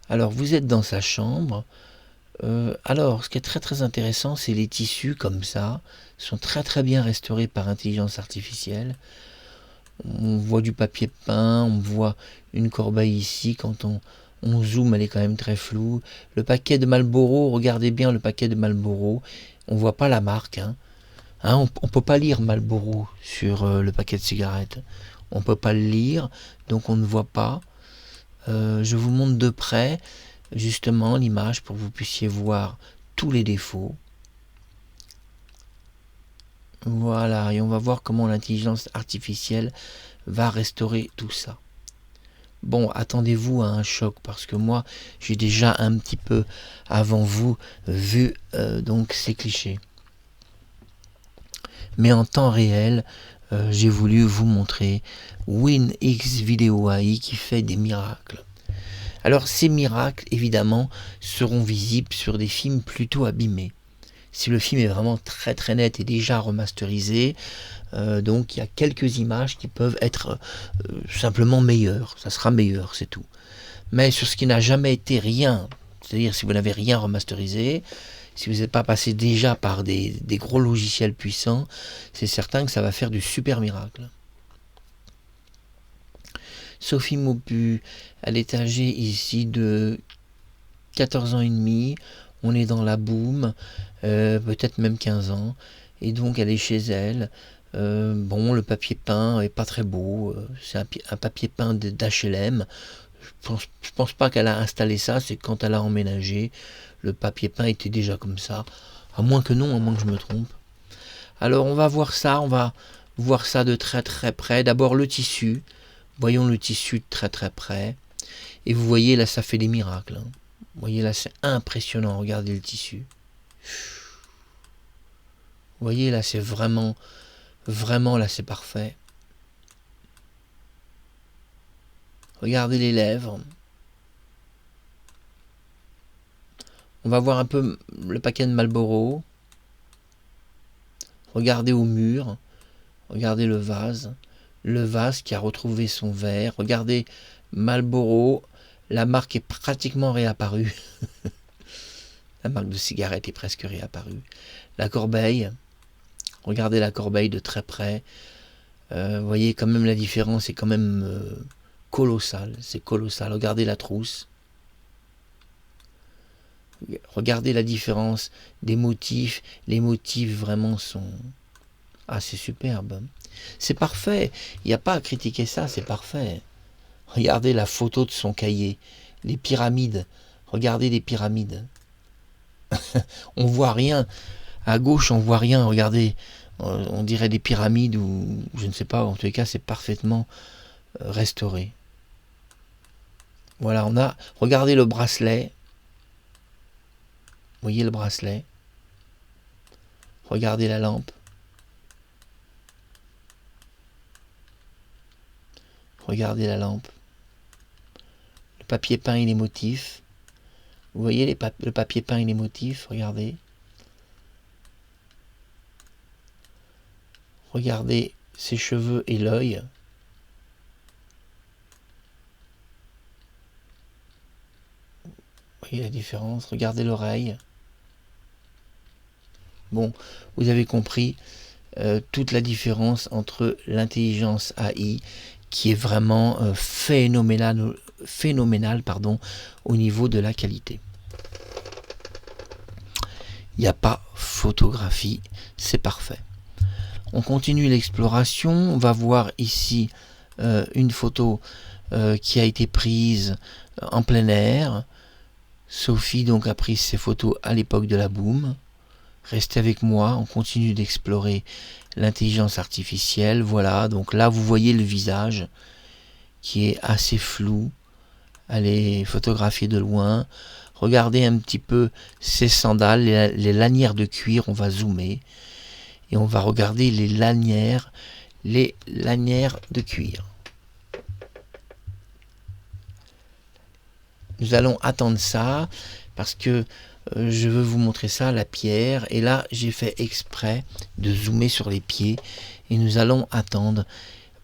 Alors, vous êtes dans sa chambre. Alors, ce qui est très très intéressant, c'est les tissus comme ça, sont très très bien restaurés par intelligence artificielle. On voit du papier peint, on voit une corbeille ici, quand on zoome, elle est quand même très floue. Le paquet de Marlboro, regardez bien le paquet de Marlboro, on voit pas la marque. On peut pas lire Marlboro sur le paquet de cigarettes. On peut pas le lire, donc on ne voit pas. Je vous montre de près justement l'image pour que vous puissiez voir tous les défauts. Voilà, et on va voir comment l'intelligence artificielle va restaurer tout ça. Bon, attendez-vous à un choc parce que moi, j'ai déjà un petit peu avant vous vu donc ces clichés. Mais en temps réel, j'ai voulu vous montrer WinX Video AI qui fait des miracles. Alors ces miracles, évidemment, seront visibles sur des films plutôt abîmés. Si le film est vraiment très très net et déjà remasterisé, donc il y a quelques images qui peuvent être simplement meilleures. Ça sera meilleur, c'est tout. Mais sur ce qui n'a jamais été rien, c'est-à-dire si vous n'avez rien remasterisé, si vous n'êtes pas passé déjà par des gros logiciels puissants, c'est certain que ça va faire du super miracle. Sophie Maupu, elle est âgée ici de 14 ans et demi, on est dans la boum, peut-être même 15 ans, et donc elle est chez elle. Bon, le papier peint est pas très beau, c'est un papier peint d'HLM. Je pense pas qu'elle a installé ça, c'est quand elle a emménagé, le papier peint était déjà comme ça, à moins que je me trompe. Alors on va voir ça de très très près. D'abord le tissu, voyons le tissu de très très près, et vous voyez là ça fait des miracles. Vous voyez là c'est impressionnant, regardez le tissu. Vous voyez là c'est vraiment là c'est parfait. Regardez les lèvres. On va voir un peu le paquet de Marlboro. Regardez au mur. Regardez le vase qui a retrouvé son verre. Regardez Marlboro. La marque est pratiquement réapparue. La marque de cigarette est presque réapparue. La corbeille. Regardez la corbeille de très près. Vous voyez quand même la différence est quand même colossale. C'est colossal. Regardez la trousse. Regardez la différence des motifs. Les motifs vraiment sont... Ah, c'est superbe. C'est parfait. Il n'y a pas à critiquer ça, c'est parfait. Regardez la photo de son cahier. Les pyramides. Regardez les pyramides. On voit rien. À gauche, on voit rien. Regardez. On dirait des pyramides ou je ne sais pas. En tous les cas, c'est parfaitement restauré. Voilà, on a... Regardez le bracelet. Vous voyez le bracelet. Regardez la lampe. Regardez la lampe. Le papier peint et les motifs. Vous voyez le papier peint et les motifs. Regardez. Regardez ses cheveux et l'œil. Vous voyez la différence. Regardez l'oreille. Bon, vous avez compris toute la différence entre l'intelligence AI qui est vraiment phénoménale au niveau de la qualité. Il n'y a pas photographie, c'est parfait. On continue l'exploration, on va voir ici une photo qui a été prise en plein air. Sophie donc a pris ces photos à l'époque de la boom. Restez avec moi, on continue d'explorer l'intelligence artificielle. Voilà, donc là vous voyez le visage qui est assez flou. Allez photographier de loin. Regardez un petit peu ces sandales, les lanières de cuir, on va zoomer. Et on va regarder les lanières de cuir. Nous allons attendre ça parce que je veux vous montrer ça, la pierre. Et là, j'ai fait exprès de zoomer sur les pieds. Et nous allons attendre.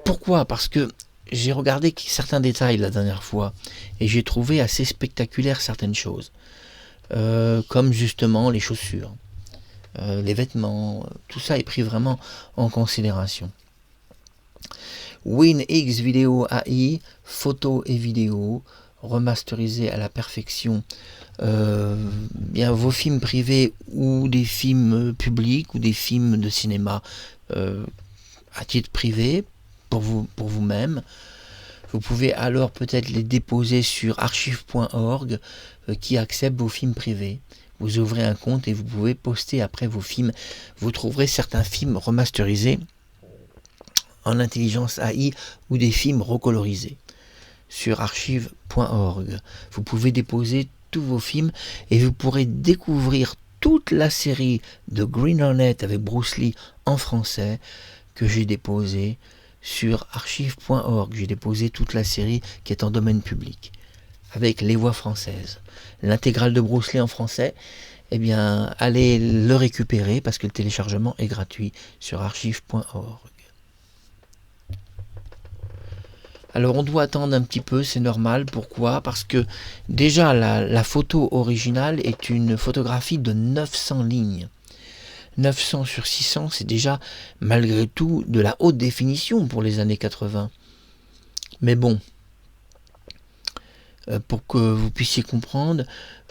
Pourquoi? Parce que j'ai regardé certains détails la dernière fois. Et j'ai trouvé assez spectaculaire certaines choses. Comme justement les chaussures. Les vêtements. Tout ça est pris vraiment en considération. WinX Video AI, photos et vidéos remasterisées à la perfection. Bien vos films privés ou des films publics ou des films de cinéma à titre privé pour vous-même. Vous pouvez alors peut-être les déposer sur archive.org qui accepte vos films privés. Vous ouvrez un compte et vous pouvez poster après vos films. Vous trouverez certains films remasterisés en intelligence AI ou des films recolorisés sur archive.org. Vous pouvez déposer tous vos films et vous pourrez découvrir toute la série de Green Hornet avec Bruce Lee en français que j'ai déposé sur archive.org. J'ai déposé toute la série qui est en domaine public avec les voix françaises. L'intégrale de Bruce Lee en français, eh bien, allez le récupérer parce que le téléchargement est gratuit sur archive.org. Alors on doit attendre un petit peu, c'est normal. Pourquoi? Parce que déjà la photo originale est une photographie de 900 lignes. 900 sur 600, c'est déjà malgré tout de la haute définition pour les années 80. Mais bon, pour que vous puissiez comprendre,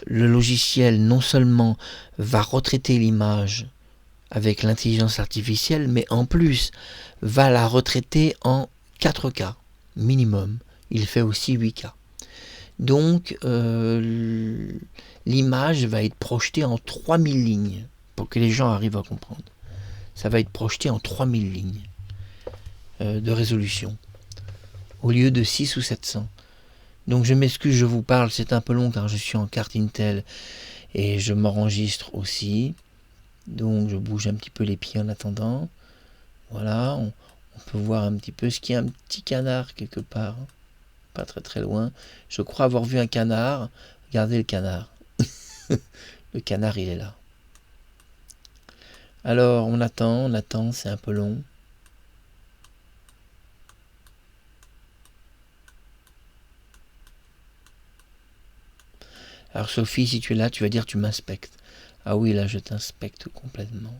le logiciel non seulement va retraiter l'image avec l'intelligence artificielle, mais en plus va la retraiter en 4K minimum. Il fait aussi 8K. Donc l'image va être projetée en 3000 lignes pour que les gens arrivent à comprendre. Ça va être projeté en 3000 lignes de résolution au lieu de 6 ou 700. Donc je m'excuse, je vous parle, c'est un peu long car je suis en carte Intel et je m'enregistre aussi. Donc je bouge un petit peu les pieds en attendant. Voilà, on peut voir un petit peu ce qu'il y a, un petit canard quelque part, pas très très loin. Je crois avoir vu un canard. Regardez le canard. Le canard, il est là. Alors on attend, c'est un peu long. Alors Sophie, si tu es là, tu vas dire tu m'inspectes. Ah oui, là je t'inspecte complètement.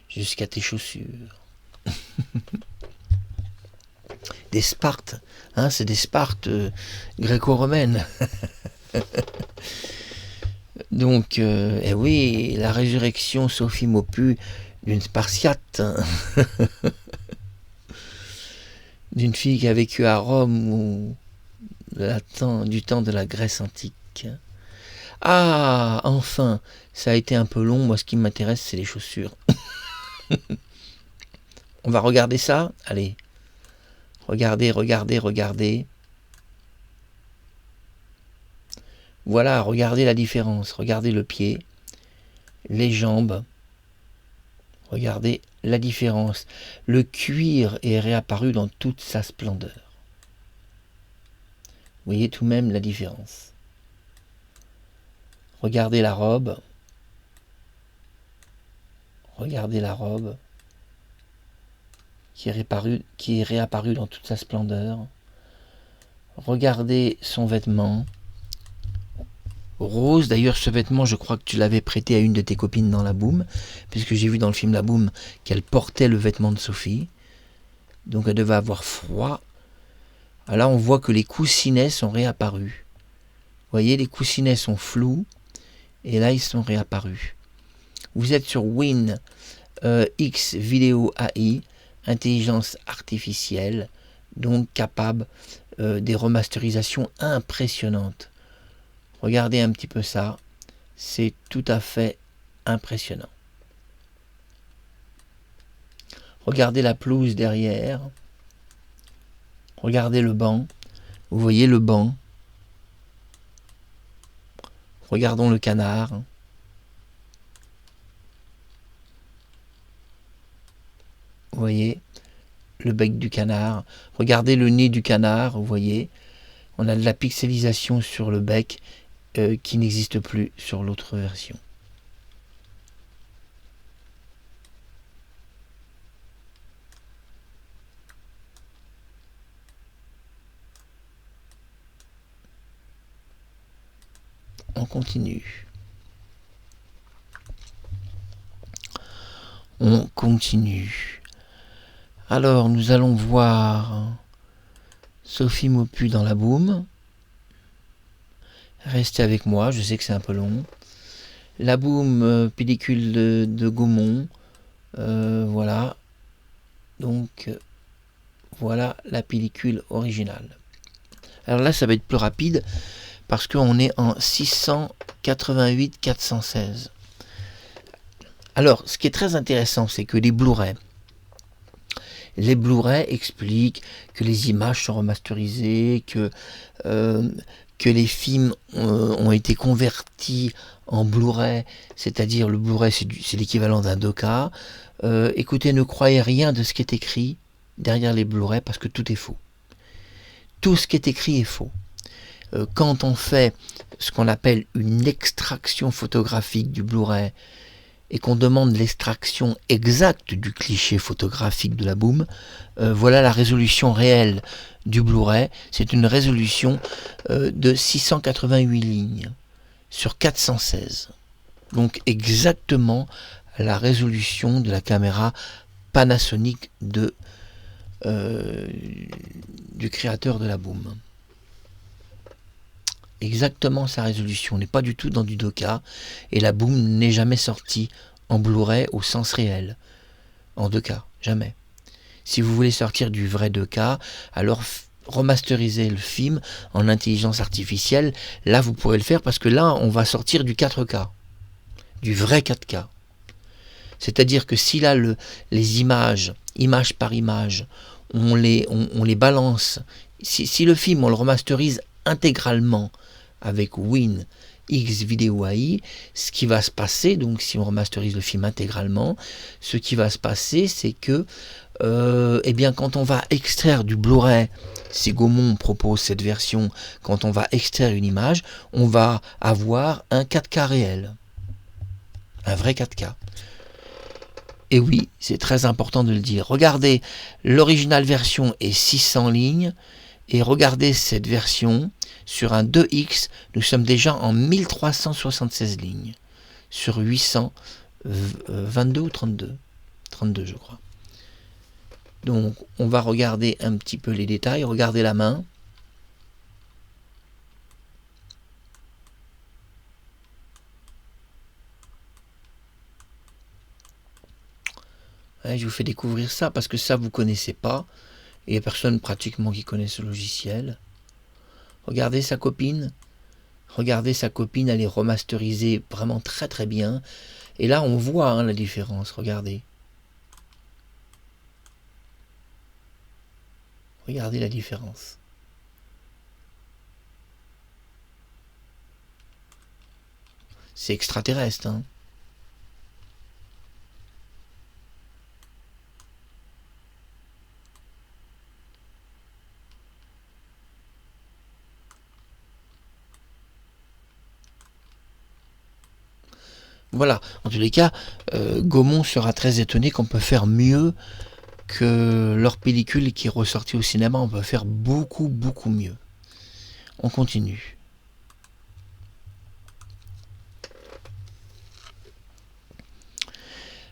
Jusqu'à tes chaussures. Des Spartes, hein, c'est des Spartes gréco-romaines. Donc, eh oui, la résurrection Sophie Maupu d'une Spartiate, d'une fille qui a vécu à Rome ou du temps de la Grèce antique. Ah, enfin, ça a été un peu long. Moi, ce qui m'intéresse, c'est les chaussures. On va regarder ça. Allez, regardez. Voilà, regardez la différence. Regardez le pied, les jambes. Regardez la différence. Le cuir est réapparu dans toute sa splendeur. Vous voyez tout de même la différence. Regardez la robe. Regardez la robe qui est réapparue dans toute sa splendeur. Regardez son vêtement. Rose, d'ailleurs ce vêtement je crois que tu l'avais prêté à une de tes copines dans La Boum, puisque j'ai vu dans le film La Boum qu'elle portait le vêtement de Sophie, donc elle devait avoir froid. Alors là on voit que les coussinets sont réapparus. Vous voyez, les coussinets sont flous, et là ils sont réapparus. Vous êtes sur WinX Video AI, intelligence artificielle, donc capable des remasterisations impressionnantes. Regardez un petit peu ça, c'est tout à fait impressionnant. Regardez la pelouse derrière. Regardez le banc. Vous voyez le banc. Regardons le canard. Vous voyez le bec du canard. Regardez le nez du canard, vous voyez. On a de la pixelisation sur le bec qui n'existe plus sur l'autre version. On continue. On continue. Alors, nous allons voir Sophie Maupu dans la boum. Restez avec moi, je sais que c'est un peu long. La boum, pellicule de Gaumont. Voilà. Donc, voilà la pellicule originale. Alors là, ça va être plus rapide parce qu'on est en 688-416. Alors, ce qui est très intéressant, c'est que les Blu-ray expliquent que les images sont remasterisées, que les films ont été convertis en Blu-ray, c'est-à-dire le Blu-ray c'est l'équivalent d'un 2K. Écoutez, ne croyez rien de ce qui est écrit derrière les Blu-ray parce que tout est faux. Tout ce qui est écrit est faux. Quand on fait ce qu'on appelle une extraction photographique du Blu-ray et qu'on demande l'extraction exacte du cliché photographique de la boum, voilà la résolution réelle du Blu-ray. C'est une résolution de 688 lignes sur 416. Donc exactement la résolution de la caméra Panasonic du créateur de la boum. Exactement sa résolution, on n'est pas du tout dans du 2K et la boum n'est jamais sortie en Blu-ray au sens réel, en 2K, jamais. Si vous voulez sortir du vrai 2K, alors remasteriser le film en intelligence artificielle, là vous pourrez le faire parce que là on va sortir du 4K, du vrai 4K. C'est-à-dire que si là les images, image par image, on les balance, si le film on le remasterise intégralement avec Win X Video AI, ce qui va se passer, donc si on remasterise le film intégralement, ce qui va se passer, c'est que eh bien, quand on va extraire du Blu-ray, si Gaumont propose cette version, quand on va extraire une image, on va avoir un 4K réel, un vrai 4K. Et oui, c'est très important de le dire. Regardez, l'original version est 600 lignes, et regardez cette version, sur un 2X, nous sommes déjà en 1376 lignes, sur 822 ou 32, 32 je crois. Donc on va regarder un petit peu les détails, regardez la main. Ouais, je vous fais découvrir ça parce que ça vous connaissez pas. Et il n'y a personne pratiquement qui connaît ce logiciel. Regardez sa copine. Regardez sa copine, elle est remasterisée vraiment très très bien. Et là on voit la différence, regardez. Regardez la différence. C'est extraterrestre, hein. Voilà, en tous les cas, Gaumont sera très étonné qu'on peut faire mieux que leur pellicule qui est ressortie au cinéma. On peut faire beaucoup, beaucoup mieux. On continue.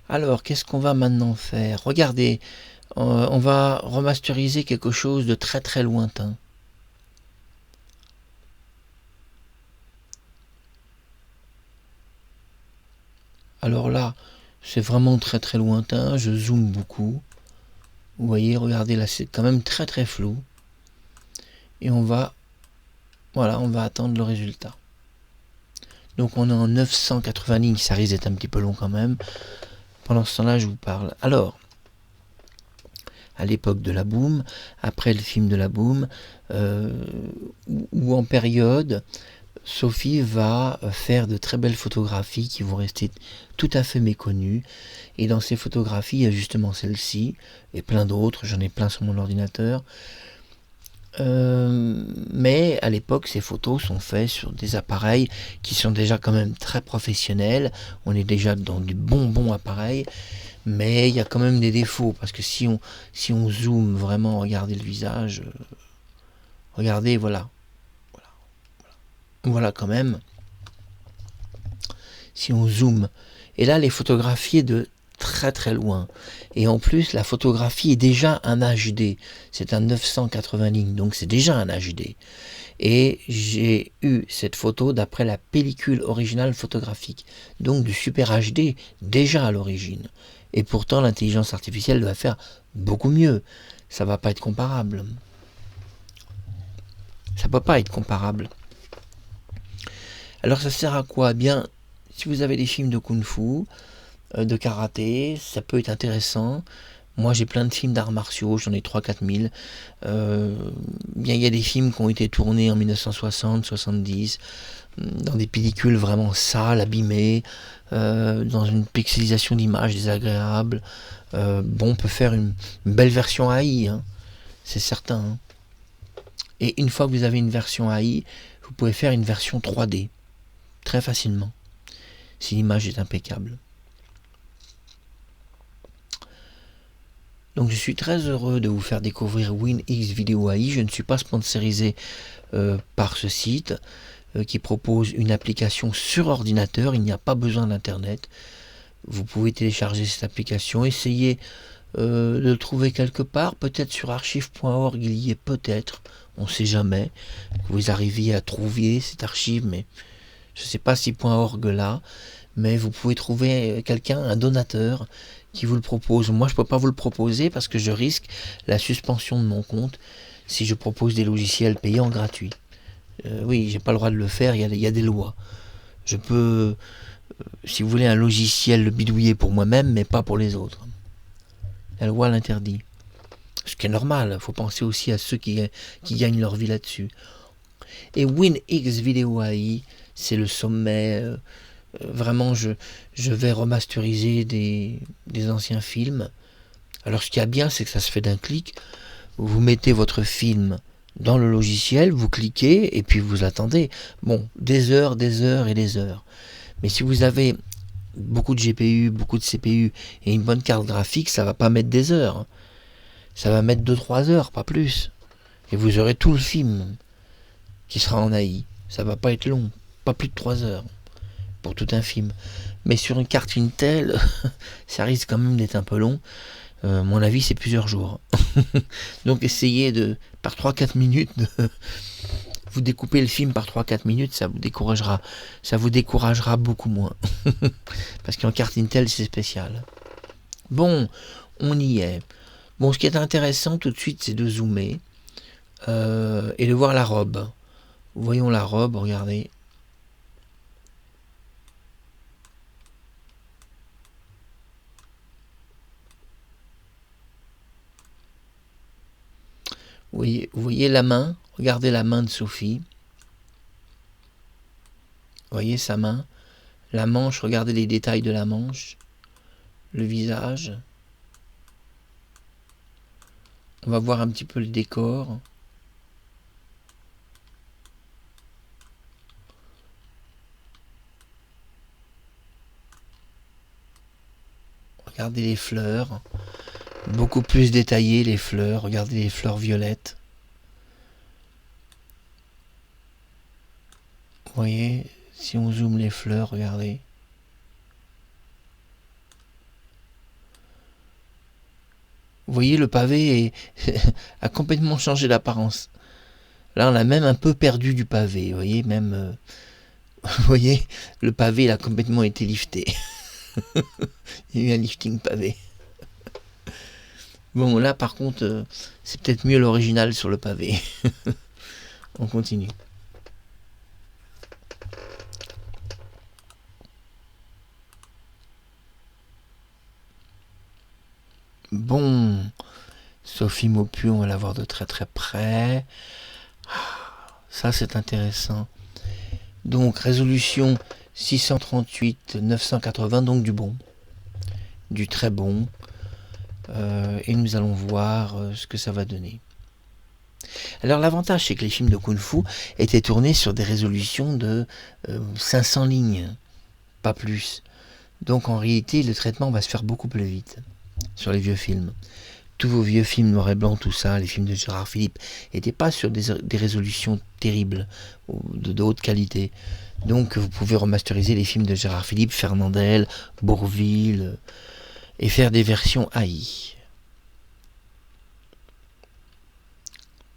Alors, qu'est-ce qu'on va maintenant faire? Regardez, on va remasteriser quelque chose de très très lointain. Alors là, c'est vraiment très très lointain, je zoome beaucoup. Vous voyez, regardez là, c'est quand même très très flou. Et on va, voilà, on va attendre le résultat. Donc on est en 980 lignes, ça risque d'être un petit peu long quand même. Pendant ce temps-là, je vous parle. Alors, à l'époque de la Boom, après le film de la Boom, ou en période, Sophie va faire de très belles photographies qui vont rester tout à fait méconnues. Et dans ces photographies, il y a justement celle-ci, et plein d'autres, j'en ai plein sur mon ordinateur. Mais à l'époque, ces photos sont faites sur des appareils qui sont déjà quand même très professionnels. On est déjà dans du bon appareil, mais il y a quand même des défauts, parce que si on zoome vraiment, regardez le visage, regardez, voilà, voilà quand même, si on zoome, et là les photographies de très très loin, et en plus la photographie est déjà un HD, c'est un 980 lignes, donc c'est déjà un HD, et j'ai eu cette photo d'après la pellicule originale photographique, donc du Super HD déjà à l'origine, et pourtant l'intelligence artificielle va faire beaucoup mieux, ça va pas être comparable, ça peut pas être comparable. Alors ça sert à quoi? Bien, si vous avez des films de kung-fu, de karaté, ça peut être intéressant. Moi j'ai plein de films d'arts martiaux, j'en ai 3-4 000. Bien, il y a des films qui ont été tournés en 1960-70, dans des pellicules vraiment sales, abîmées, dans une pixelisation d'image désagréable. Bon, on peut faire une belle version AI, hein, c'est certain. Hein. Et une fois que vous avez une version AI, vous pouvez faire une version 3D. Très facilement, si l'image est impeccable. Donc je suis très heureux de vous faire découvrir WinX Video AI. Je ne suis pas sponsorisé par ce site qui propose une application sur ordinateur. Il n'y a pas besoin d'internet. Vous pouvez télécharger cette application, essayer de le trouver quelque part, peut-être sur archive.org, il y est peut-être, on ne sait jamais, que vous arriviez à trouver cette archive, mais je ne sais pas si .org là, mais vous pouvez trouver quelqu'un, un donateur, qui vous le propose. Moi, je ne peux pas vous le proposer parce que je risque la suspension de mon compte si je propose des logiciels payants gratuits. Oui, j'ai pas le droit de le faire, il y a des lois. Je peux, si vous voulez, un logiciel le bidouiller pour moi-même, mais pas pour les autres. La loi l'interdit. Ce qui est normal, il faut penser aussi à ceux qui gagnent leur vie là-dessus. Et WinX Video AI, c'est le sommet. Vraiment, je vais remasteriser des anciens films. Alors, ce qui est bien, c'est que ça se fait d'un clic. Vous mettez votre film dans le logiciel, vous cliquez et puis vous attendez. Bon, des heures et des heures. Mais si vous avez beaucoup de GPU, beaucoup de CPU et une bonne carte graphique, ça va pas mettre des heures. Ça va mettre 2-3 heures, pas plus. Et vous aurez tout le film qui sera en AI. Ça va pas être long, pas plus de 3 heures pour tout un film. Mais sur une carte Intel, ça risque quand même d'être un peu long. Mon avis, c'est plusieurs jours. Donc essayez par 3-4 minutes, vous découpez le film par 3-4 minutes, ça vous découragera beaucoup moins. Parce qu'en carte Intel, c'est spécial. Bon, on y est. Bon, ce qui est intéressant tout de suite, c'est de zoomer et de voir la robe. Voyons la robe, regardez. Vous voyez la main, regardez la main de Sophie. Vous voyez sa main, la manche, regardez les détails de la manche, le visage. On va voir un petit peu le décor. Regardez les fleurs, beaucoup plus détaillées les fleurs, regardez les fleurs violettes. Vous voyez, si on zoome les fleurs, regardez. Vous voyez, le pavé a complètement changé d'apparence. Là, on a même un peu perdu du pavé. Vous voyez, même... vous voyez, le pavé, il a complètement été lifté. Il y a eu un lifting pavé. Bon, là, par contre, c'est peut-être mieux l'original sur le pavé. On continue. Bon, Sophie Maupu, on va la voir de très très près. Ça c'est intéressant. Donc résolution 638-980, donc du bon. Du très bon. Et nous allons voir ce que ça va donner. Alors l'avantage c'est que les films de Kung Fu étaient tournés sur des résolutions de 500 lignes, pas plus. Donc en réalité le traitement va se faire beaucoup plus vite sur les vieux films. Tous vos vieux films noir et blanc, tout ça, les films de Gérard Philippe, n'étaient pas sur des résolutions terribles, de haute qualité. Donc vous pouvez remasteriser les films de Gérard Philippe, Fernandel, Bourvil, et faire des versions AI.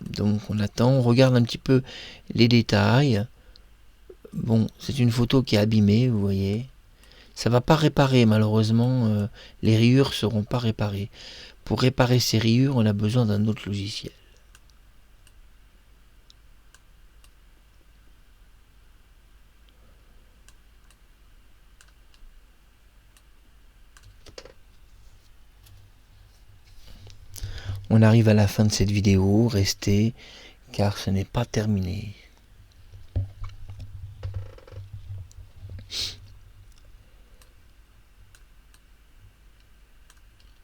Donc on attend, on regarde un petit peu les détails. Bon, c'est une photo qui est abîmée, vous voyez. Ça va pas réparer, malheureusement, les rayures ne seront pas réparées. Pour réparer ces rayures, on a besoin d'un autre logiciel. On arrive à la fin de cette vidéo, restez, car ce n'est pas terminé.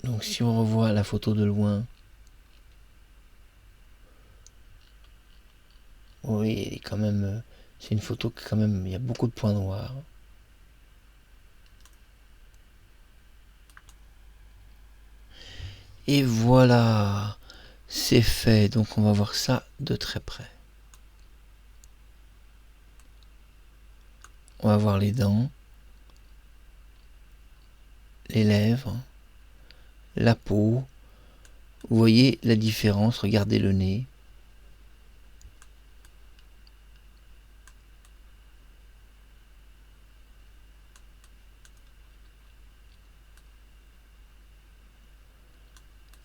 Donc si on revoit la photo de loin, oui, quand même, c'est une photo qui quand même, il y a beaucoup de points noirs. Et voilà, c'est fait, donc on va voir ça de très près. On va voir les dents, les lèvres, la peau. Vous voyez la différence, regardez le nez.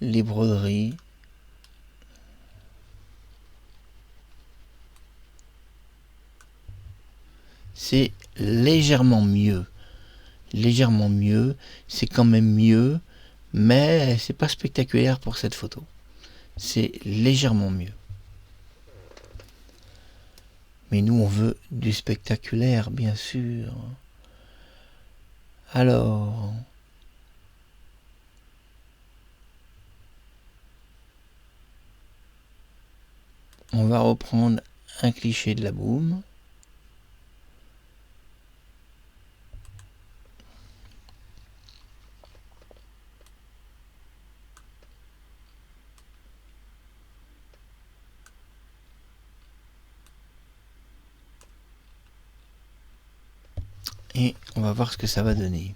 Les broderies. C'est légèrement mieux. Légèrement mieux, c'est quand même mieux, mais c'est pas spectaculaire pour cette photo. C'est légèrement mieux. Mais nous, on veut du spectaculaire, bien sûr. Alors, on va reprendre un cliché de la boum. Et on va voir ce que ça va donner.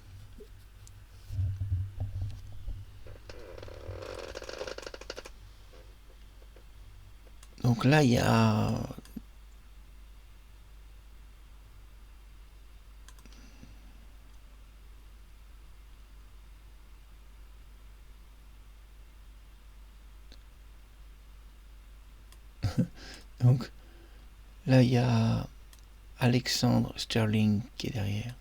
Donc là, il y a... Donc là, il y a Alexandre Sterling qui est derrière.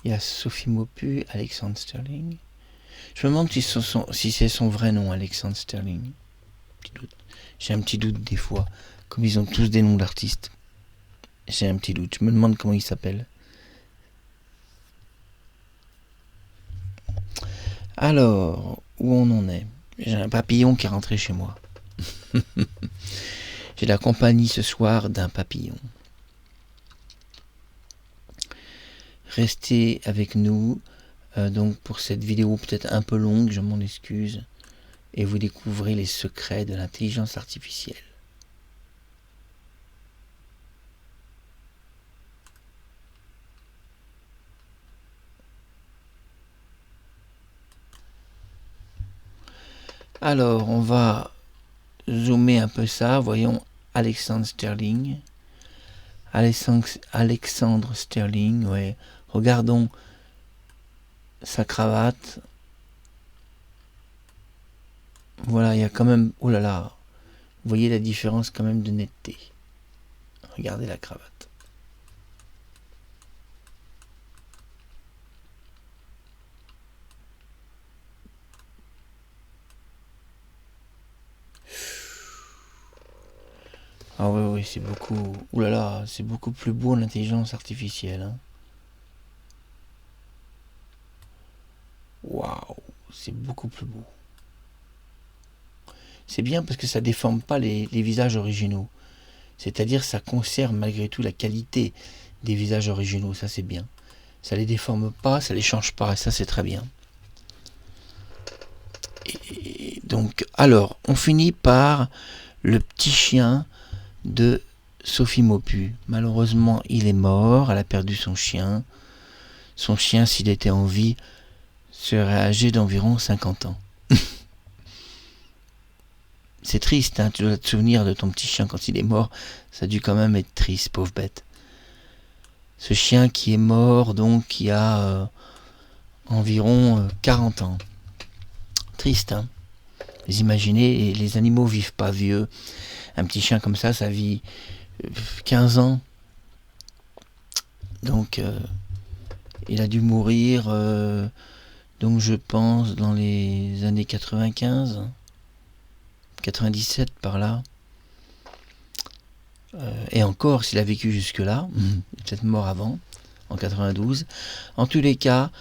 Il y a Sophie Maupu, Alexandre Sterling. Je me demande si c'est son vrai nom, Alexandre Sterling. Petit doute. J'ai un petit doute des fois. Comme ils ont tous des noms d'artistes. J'ai un petit doute. Je me demande comment il s'appelle. Alors, où on en est? J'ai un papillon qui est rentré chez moi. J'ai la compagnie ce soir d'un papillon. Restez avec nous donc pour cette vidéo peut-être un peu longue, je m'en excuse, et vous découvrez les secrets de l'intelligence artificielle. Alors, on va zoomer un peu ça, voyons Alexandre Sterling. Alexandre Sterling, ouais. Regardons sa cravate. Voilà, il y a quand même... Oh là là. Vous voyez la différence quand même de netteté. Regardez la cravate. Ah oui, oui, c'est beaucoup... Ouh là là, c'est beaucoup plus beau l'intelligence artificielle. Hein. Waouh, c'est beaucoup plus beau. C'est bien parce que ça déforme pas les visages originaux. C'est-à-dire ça conserve malgré tout la qualité des visages originaux, ça c'est bien. Ça les déforme pas, ça les change pas, et ça c'est très bien. Et donc, alors, on finit par le petit chien de Sophie Maupu. Malheureusement, il est mort, elle a perdu son chien. Son chien, s'il était en vie, serait âgé d'environ 50 ans. C'est triste, hein, tu dois te souvenir de ton petit chien quand il est mort. Ça a dû quand même être triste, pauvre bête. Ce chien qui est mort, donc, qui a environ 40 ans. Triste, hein. Vous imaginez, les animaux vivent pas vieux. Un petit chien comme ça vit 15 ans. Donc, il a dû mourir, donc je pense, dans les années 95, 97 par là. Et encore, s'il a vécu jusque-là, il est peut-être mort avant, en 92. En tous les cas,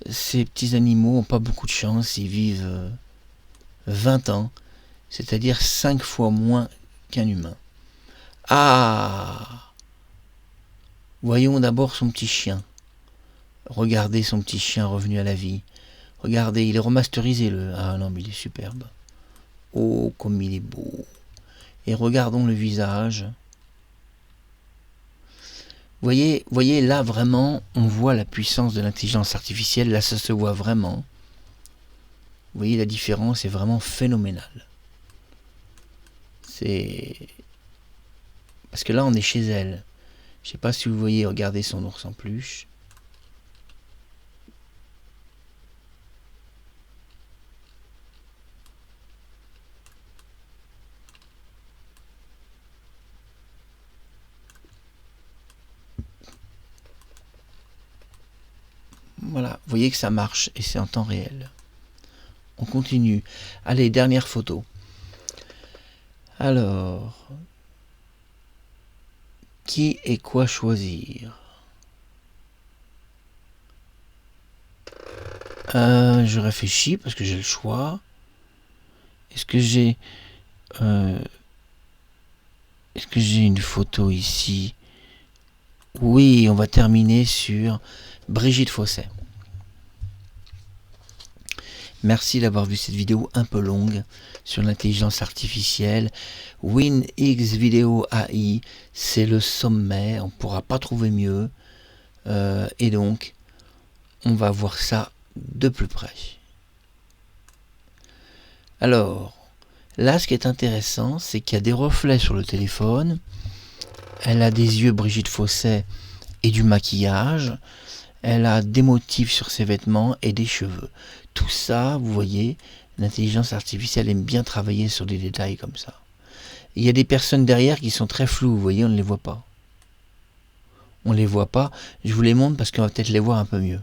ces petits animaux n'ont pas beaucoup de chance, ils vivent 20 ans, c'est-à-dire 5 fois moins qu'un humain. Ah! Voyons d'abord son petit chien. Regardez son petit chien revenu à la vie. Regardez, il est remasterisé le... Ah non, mais il est superbe. Oh, comme il est beau. Et regardons le visage. Voyez, là vraiment, on voit la puissance de l'intelligence artificielle. Là, ça se voit vraiment. Vous voyez, la différence est vraiment phénoménale. C'est... Parce que là, on est chez elle. Je ne sais pas si vous voyez, regardez son ours en peluche. Voilà, vous voyez que ça marche et c'est en temps réel. On continue. Allez, dernière photo. Alors, qui et quoi choisir? Je réfléchis parce que j'ai le choix. Est-ce que j'ai une photo ici? Oui, on va terminer sur Brigitte Fosset. Merci d'avoir vu cette vidéo un peu longue sur l'intelligence artificielle. WinX Video AI, c'est le sommet, on ne pourra pas trouver mieux. Et donc, on va voir ça de plus près. Alors, là, ce qui est intéressant, c'est qu'il y a des reflets sur le téléphone. Elle a des yeux, Brigitte Fosset, et du maquillage. Elle a des motifs sur ses vêtements et des cheveux. Tout ça, vous voyez, l'intelligence artificielle aime bien travailler sur des détails comme ça. Il y a des personnes derrière qui sont très floues, vous voyez, on ne les voit pas. On ne les voit pas. Je vous les montre parce qu'on va peut-être les voir un peu mieux.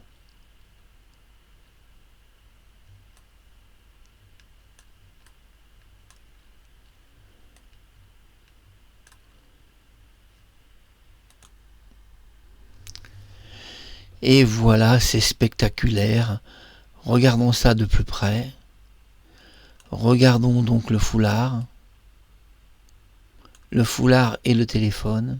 Et voilà, c'est spectaculaire. Regardons ça de plus près. Regardons donc le foulard. Le foulard et le téléphone.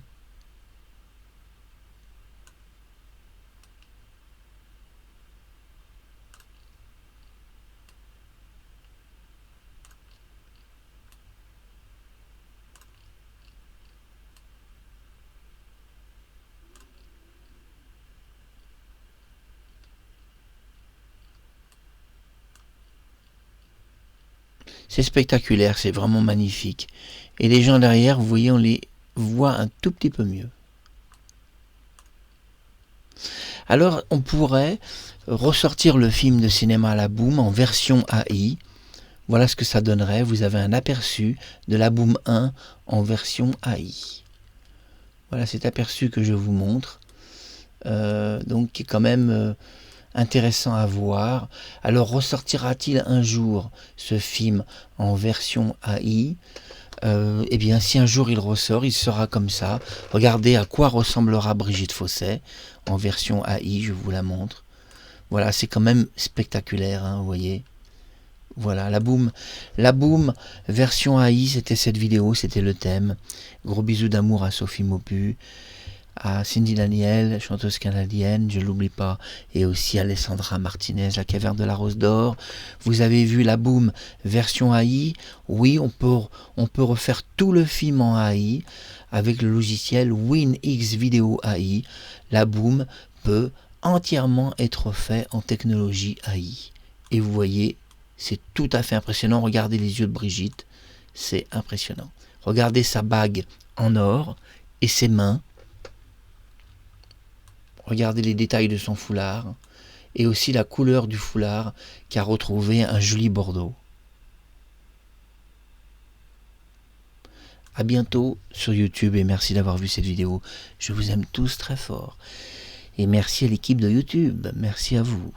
C'est spectaculaire, c'est vraiment magnifique. Et les gens derrière, vous voyez, on les voit un tout petit peu mieux. Alors, on pourrait ressortir le film de cinéma La Boum en version AI. Voilà ce que ça donnerait. Vous avez un aperçu de La Boum 1 en version AI. Voilà cet aperçu que je vous montre. Donc, qui est quand même intéressant à voir. Alors, ressortira-t-il un jour ce film en version AI? eh bien, si un jour il ressort, il sera comme ça. Regardez à quoi ressemblera Brigitte Fossey en version AI, je vous la montre. Voilà, c'est quand même spectaculaire, hein, vous voyez. Voilà, la boum version AI, c'était cette vidéo, c'était le thème. Gros bisous d'amour à Sophie Maupu, à Cindy Daniel, chanteuse canadienne, je l'oublie pas, et aussi Alessandra Martinez, la caverne de la Rose d'Or. Vous avez vu la boum version AI. Oui, on peut refaire tout le film en AI avec le logiciel WinX Video AI. La boum peut entièrement être fait en technologie AI. Et vous voyez, c'est tout à fait impressionnant. Regardez les yeux de Brigitte, c'est impressionnant. Regardez sa bague en or et ses mains. Regardez les détails de son foulard et aussi la couleur du foulard qui a retrouvé un joli bordeaux. A bientôt sur YouTube et merci d'avoir vu cette vidéo. Je vous aime tous très fort. Et merci à l'équipe de YouTube. Merci à vous.